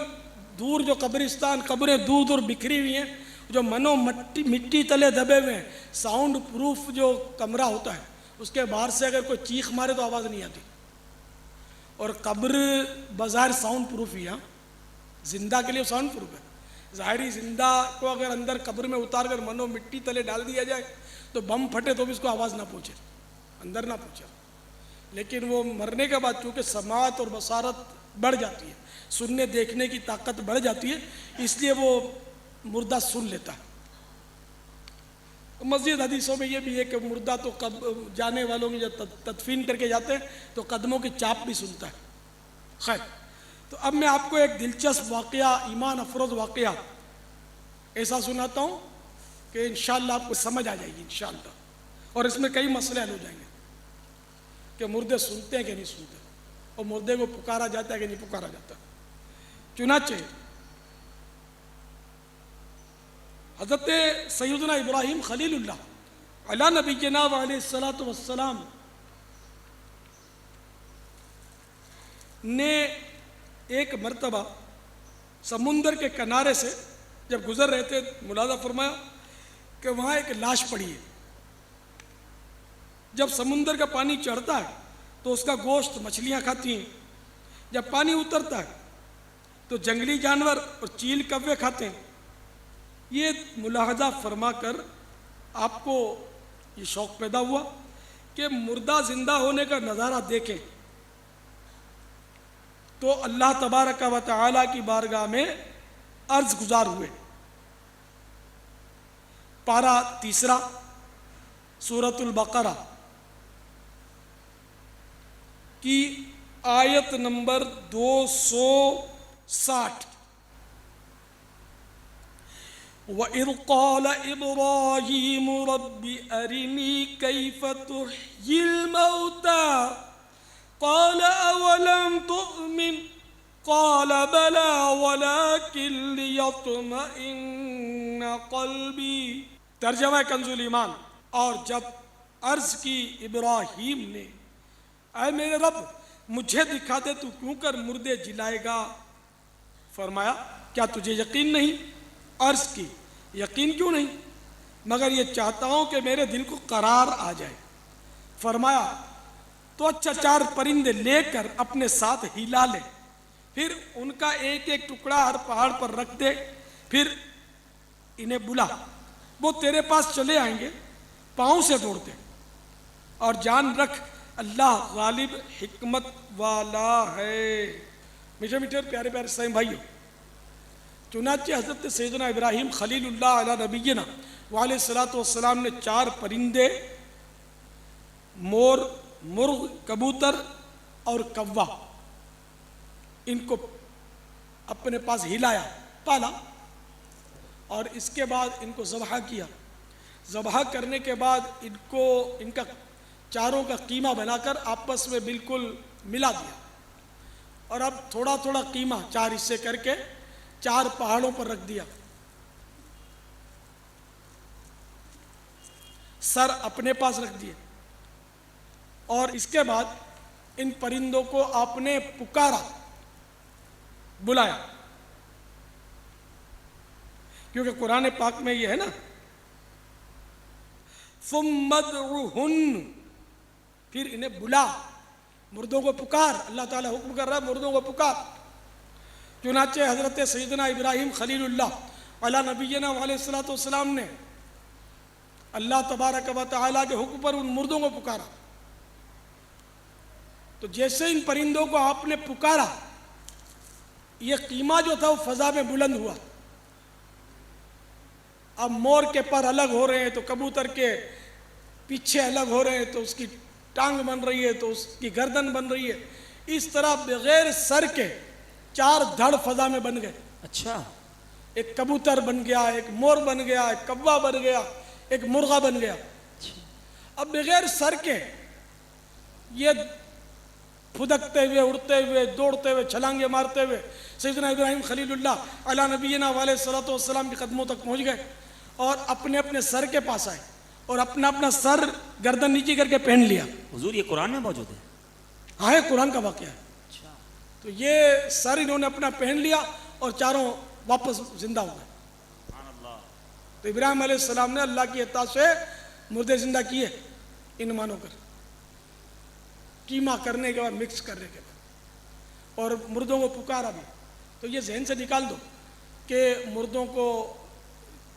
दूर जो कब्रिस्तान, कब्रें दूर दूर बिखरी हुई हैं, जो मनो मिट्टी तले दबे हुए हैं, साउंड प्रूफ जो कमरा होता है, उसके बाहर से अगर कोई चीख मारे तो आवाज़ नहीं आती। और कब्र बाज़ार साउंड प्रूफ ही, हाँ, जिंदा के लिए साउंड प्रूफ है। ज़ाहिरी जिंदा को अगर अंदर कब्र में उतार कर मनो मिट्टी तले डाल दिया जाए तो बम फटे तो भी इसको आवाज़ ना पहुँचे, अंदर ना पहुँचे। लेकिन वो मरने के बाद चूँकि समात और बसारत बढ़ जाती है, सुनने देखने की ताकत बढ़ जाती है, इसलिए वो मुर्दा सुन लेता है। मज़ीद हदीसों में ये भी है कि मुर्दा तो कब जाने वालों की जब तदफीन करके जाते हैं तो कदमों की चाप भी सुनता है। खैर, तो अब मैं आपको एक दिलचस्प वाक़या, ईमान अफरोज़ वाक़या ऐसा सुनाता हूँ कि इंशाअल्लाह आपको समझ आ जाएगी इंशाअल्लाह, और इसमें कई मसले हल हो जाएंगे कि मुर्दे सुनते हैं कि नहीं सुनते, और मुर्दे को पुकारा जाता है कि नहीं पुकारा जाता। चुनाचे हज़रत सैयदना इब्राहीम खलीलुल्लाह अला नबीना व अलैहिस्सलातु वस्सलाम ने एक मर्तबा समुंदर के किनारे से जब गुजर रहे थे, मुलाजा फरमाया कि वहाँ एक लाश पड़ी है। जब समुंदर का पानी चढ़ता है तो उसका गोश्त मछलियाँ खाती हैं, जब पानी उतरता है तो जंगली जानवर और चील कव्वे खाते हैं। ये मुलाहजा फरमा कर आपको ये शौक़ पैदा हुआ कि मुर्दा ज़िंदा होने का नज़ारा देखें, तो अल्लाह तबारक व तआला की बारगाह में अर्ज़ गुजार हुए। पारा 3 सूरतुल बकरा की आयत नंबर 260। वइज़ क़ाल इब्राहीम रब्बि अरिनी कैफ़ तुह्यिल मौता क़ाल अवलम तुअमिन क़ाल बला वलाकिन लियत्मइन्न क़ल्बी। तर्जमा कंजुल ईमान। और जब अर्ज़ की इब्राहीम ने, ऐ मेरे रब मुझे दिखा दे तू क्यों कर मुर्दे जिलाएगा। फरमाया क्या तुझे यकीन नहीं। अर्ज़ की यकीन क्यों नहीं, मगर ये चाहता हूँ कि मेरे दिल को करार आ जाए। फरमाया तो अच्छा 4 परिंदे लेकर अपने साथ हिला ले, फिर उनका एक एक टुकड़ा हर पहाड़ पर रख दे, फिर इन्हें बुला, वो तेरे पास चले आएंगे, पाँव से दौड़ते। और जान रख अल्लाह गालिब हिकमत वाला है। मीठे मीठे प्यारे प्यारे साईं भाइयों, चुनाचे हज़रत सैयदना इब्राहीम खलीलुल्लाह अला नबीना व अलैहिस्सलातु वस्सलाम ने 4 परिंदे, मोर, मुर्ग, कबूतर और कव्वा, इनको अपने पास हिलाया, पाला, और इसके बाद इनको ज़बह किया। ज़बह करने के बाद इनको, इनका चारों का कीमा बनाकर आपस में बिल्कुल मिला दिया। और अब थोड़ा थोड़ा कीमा 4 हिस्से करके 4 पहाड़ों पर रख दिया। सर अपने पास रख दिए, और इसके बाद इन परिंदों को आपने पुकारा, बुलाया, क्योंकि कुरान पाक में ये है ना, फुम्मदउहुन्न, फिर इन्हें बुला, मुर्दों को पुकार। अल्लाह ताला हुक्म कर रहा है मुर्दों को पुकार। चुनाचे हज़रत सैयदना इब्राहीम खलीलुल्लाह अला नबीना व अलैहिस्सलातु वस्सलाम ने अल्लाह तबारक व तआला के हुक्म पर उन मुर्दों को पुकारा। तो जैसे इन परिंदों को आपने पुकारा, ये कीमा जो था वो फ़ज़ा में बुलंद हुआ। अब मोर के पर अलग हो रहे हैं तो कबूतर के पीछे अलग हो रहे हैं, तो उसकी टांग बन रही है, तो उसकी गर्दन बन रही है। इस तरह बगैर सर के 4 धड़ फ़ज़ा में बन गए। अच्छा, एक कबूतर बन गया, एक मोर बन गया, एक कौवा बन गया, एक मुर्गा बन गया। अब बगैर सर के ये फुदकते हुए, उड़ते हुए, दौड़ते हुए, छलांगे मारते हुए सैयदना इब्राहिम खलीलुल्लाह अला नबीना वालेहिस्सलातु वस्सलाम के कदमों तक पहुँच गए और अपने अपने सर के पास आए और अपना अपना सर गर्दन नीचे करके पहन लिया। हुजूर ये कुरान में मौजूद है? हाँ, ये कुरान का वाक़या है। तो ये सर इन्होंने अपना पहन लिया और चारों वापस जिंदा हो गए। तो इब्राहिम अलैहिस्सलाम ने अल्लाह की अता से मुर्दे जिंदा किए इन मानों कर, कीमा करने के बाद, मिक्स करने के बाद, और मुर्दों को पुकारा भी। तो ये जहन से निकाल दो कि मुर्दों को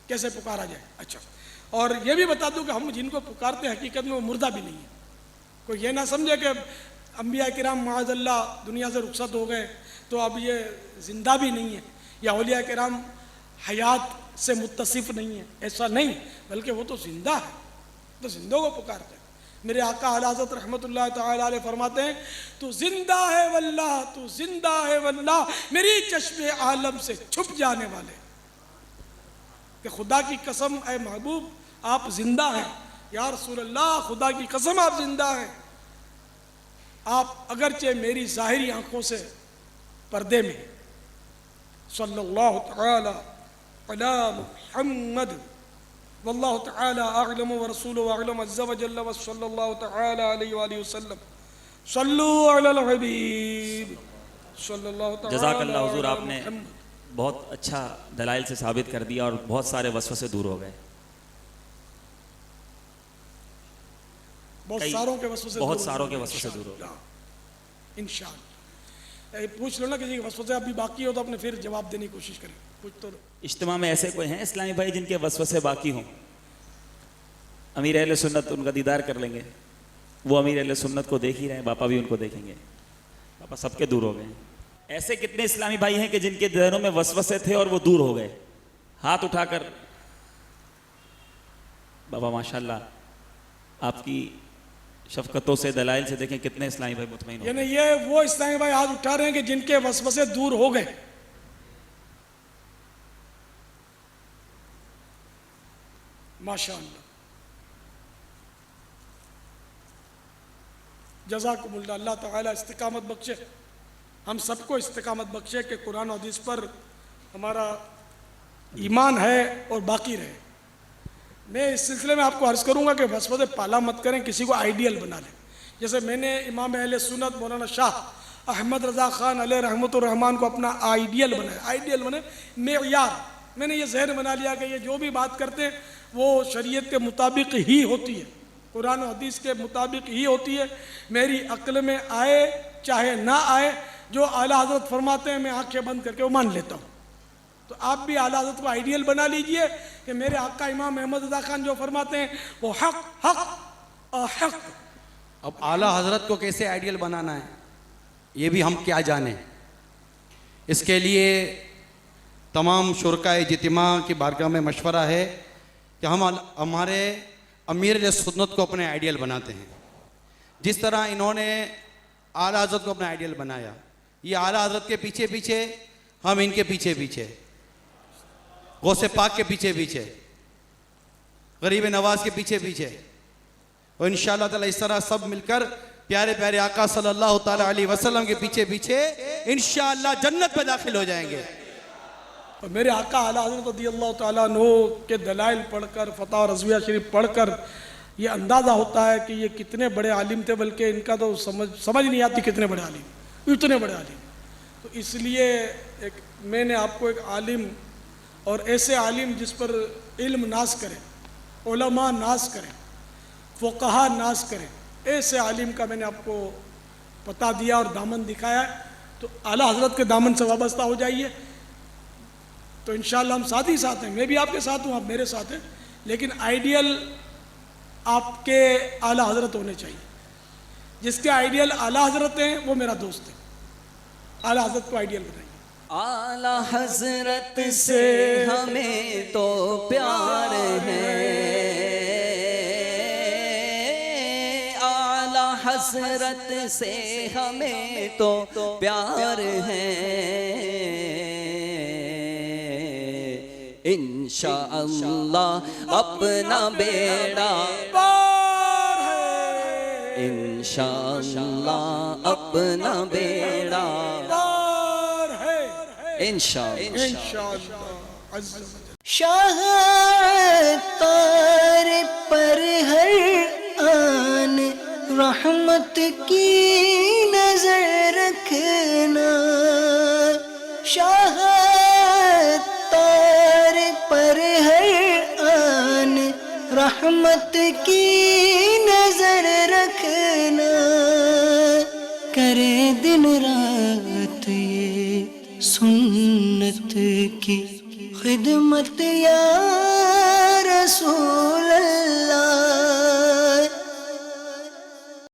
कैसे पुकारा जाए। अच्छा, और ये भी बता दूं कि हम जिनको पुकारते हैं हकीकत में वो मुर्दा भी नहीं है। कोई ये ना समझे कि अंबिया किराम माअज़ल्लाह दुनिया से रुखसत हो गए तो अब ये जिंदा भी नहीं है, या औलिया किराम हयात से मुत्तसिफ नहीं है, ऐसा नहीं, बल्कि वो तो जिंदा है, तो जिंदों को पुकारते हैं। मेरे आका आला हज़रत रहमतुल्लाह तआला अलैह फरमाते हैं, तू जिंदा है वल्लाह, तू जिंदा है वल्लाह, मेरी चश्मे आलम से छुप जाने वाले। कि खुदा की कसम ऐ महबूब आप जिंदा हैं, या रसूल अल्लाह खुदा की कसम आप जिंदा हैं। आप अगरचे मेरी ज़ाहिरी आंखों से पर्दे में, सल्लल्लाहु तआला अला मुहम्मद वल्लाहु तआला अअलम व रसूलुहु अअलम अज़्ज़ा व जल्ल व सल्लल्लाहु तआला अलैहि व सल्लम सल्लू अलल हबीब सल्लल्लाहु तआला। जज़ाकल्लाह हुजूर, आपने बहुत अच्छा दलाइल से साबित कर दिया और बहुत सारे वसवसे दूर हो गए। बहुत सारों के वसवसे दूर हो गए इंशाअल्लाह। पूछ लो ना किसी के वसवसे अभी बाकी हो तो अपने फिर जवाब देने की कोशिश करें, पूछ तो लो। इज्तिमा में ऐसे कोई हैं इस्लामी भाई जिनके वसवसे बाकी हों? अमीर अहले सुन्नत उनका दीदार कर लेंगे, वो अमीर अहले सुन्नत को देख ही रहे हैं, बापा भी उनको देखेंगे। पापा सबके दूर हो गए। ऐसे कितने इस्लामी भाई हैं कि जिनके दिलों में वसवसे थे और वो दूर हो गए? हाथ उठाकर। बाबा माशाल्लाह आपकी शफकतों से, दलाइल से देखें कितने इस्लामी भाई मुतमईन हो गए। यानी ये वो इस्लामी भाई हाथ उठा रहे हैं कि जिनके वसवसे दूर हो गए। माशाअल्लाह, जज़ाकुमुल्लाह। अल्लाह ताला इस्तिकामत बख्शे, हम सबको इस्तिकामत बख्शे कि कुरान और हदीस पर हमारा ईमान है और बाकी रहे। मैं इस सिलसिले में आपको अर्ज़ करूँगा कि वसवसे पाला मत करें, किसी को आइडियल बना लें। जैसे मैंने इमाम अहले सुन्नत मौलाना शाह अहमद रज़ा ख़ान अलैह रहमतुर रहमान को अपना आइडियल बनाया। आइडियल बने मेयार, मैंने ये जहन बना लिया कि ये जो भी बात करते हैं वो शरीयत के मुताबिक ही होती है, कुरान और हदीस के मुताबिक ही होती है। मेरी अक्ल में आए चाहे ना आए, जो आला हज़रत फरमाते हैं मैं आंखें बंद करके वो मान लेता हूँ। तो आप भी आला हज़रत को आइडियल बना लीजिए कि मेरे आका इमाम अहमद रज़ा खान जो फरमाते हैं वो हक हक और हक। अब आला हजरत को कैसे आइडियल बनाना है ये भी हम क्या जाने। इसके लिए तमाम शुरका इज्तिमा की बारगाह में मशवरा है कि हम हमारे अमीर सुन्नत को अपने आइडियल बनाते हैं। जिस तरह इन्होंने आला हजरत को अपना आइडियल बनाया, ये आला हजरत के पीछे पीछे, हम इनके पीछे पीछे, गौसे पाक के पीछे पीछे, गरीब नवाज के पीछे पीछे, और इंशाअल्लाह ताला इस तरह सब मिलकर प्यारे प्यारे आका सल्लल्लाहु ताला अलैहि वसल्लम के पीछे पीछे इंशाअल्लाह जन्नत में दाखिल हो जाएंगे। और मेरे आका आला हज़रत रज़ियल्लाहु ताला अन्हु के दलाइल पढ़कर, फतवा रज़विया शरीफ पढ़कर ये अंदाज़ा होता है कि ये कितने बड़े आलिम थे, बल्कि इनका तो समझ नहीं आती कितने बड़े आलिम, इतने बड़े आलिम। तो इसलिए मैंने आपको एक आलिम, और ऐसे आलिम जिस पर इल्म नाज करें, उलमा नाज करें, फ़ुक़हा नाज करें, ऐसे आलिम का मैंने आपको पता दिया और दामन दिखाया है। तो आला हज़रत के दामन से वाबस्ता हो जाइए, तो इंशाअल्लाह हम साथ ही साथ हैं। मैं भी आपके साथ हूँ, आप मेरे साथ हैं, लेकिन आइडियल आपके आला हज़रत होने चाहिए। जिसके आइडियल आला हज़रत हैं वो मेरा दोस्त है। आला हज़रत को आइडियल बनाइए। आला हज़रत से हमें तो प्यार है, आला हज़रत से हमें तो प्यार है। इंशाअल्लाह अपना बेड़ा इंशाअल्लाह अपना बेड़ा पार है इंशाअल्लाह। इंशाअल्लाह अज़्ज़ व जल। शाह तार पर हर आन रहमत की नजर रखना, शाह तार पर हर आन रहमत की नजर रखना, करे दिन रात ये सुन्नत की खिदमत या रसूल अल्लाह।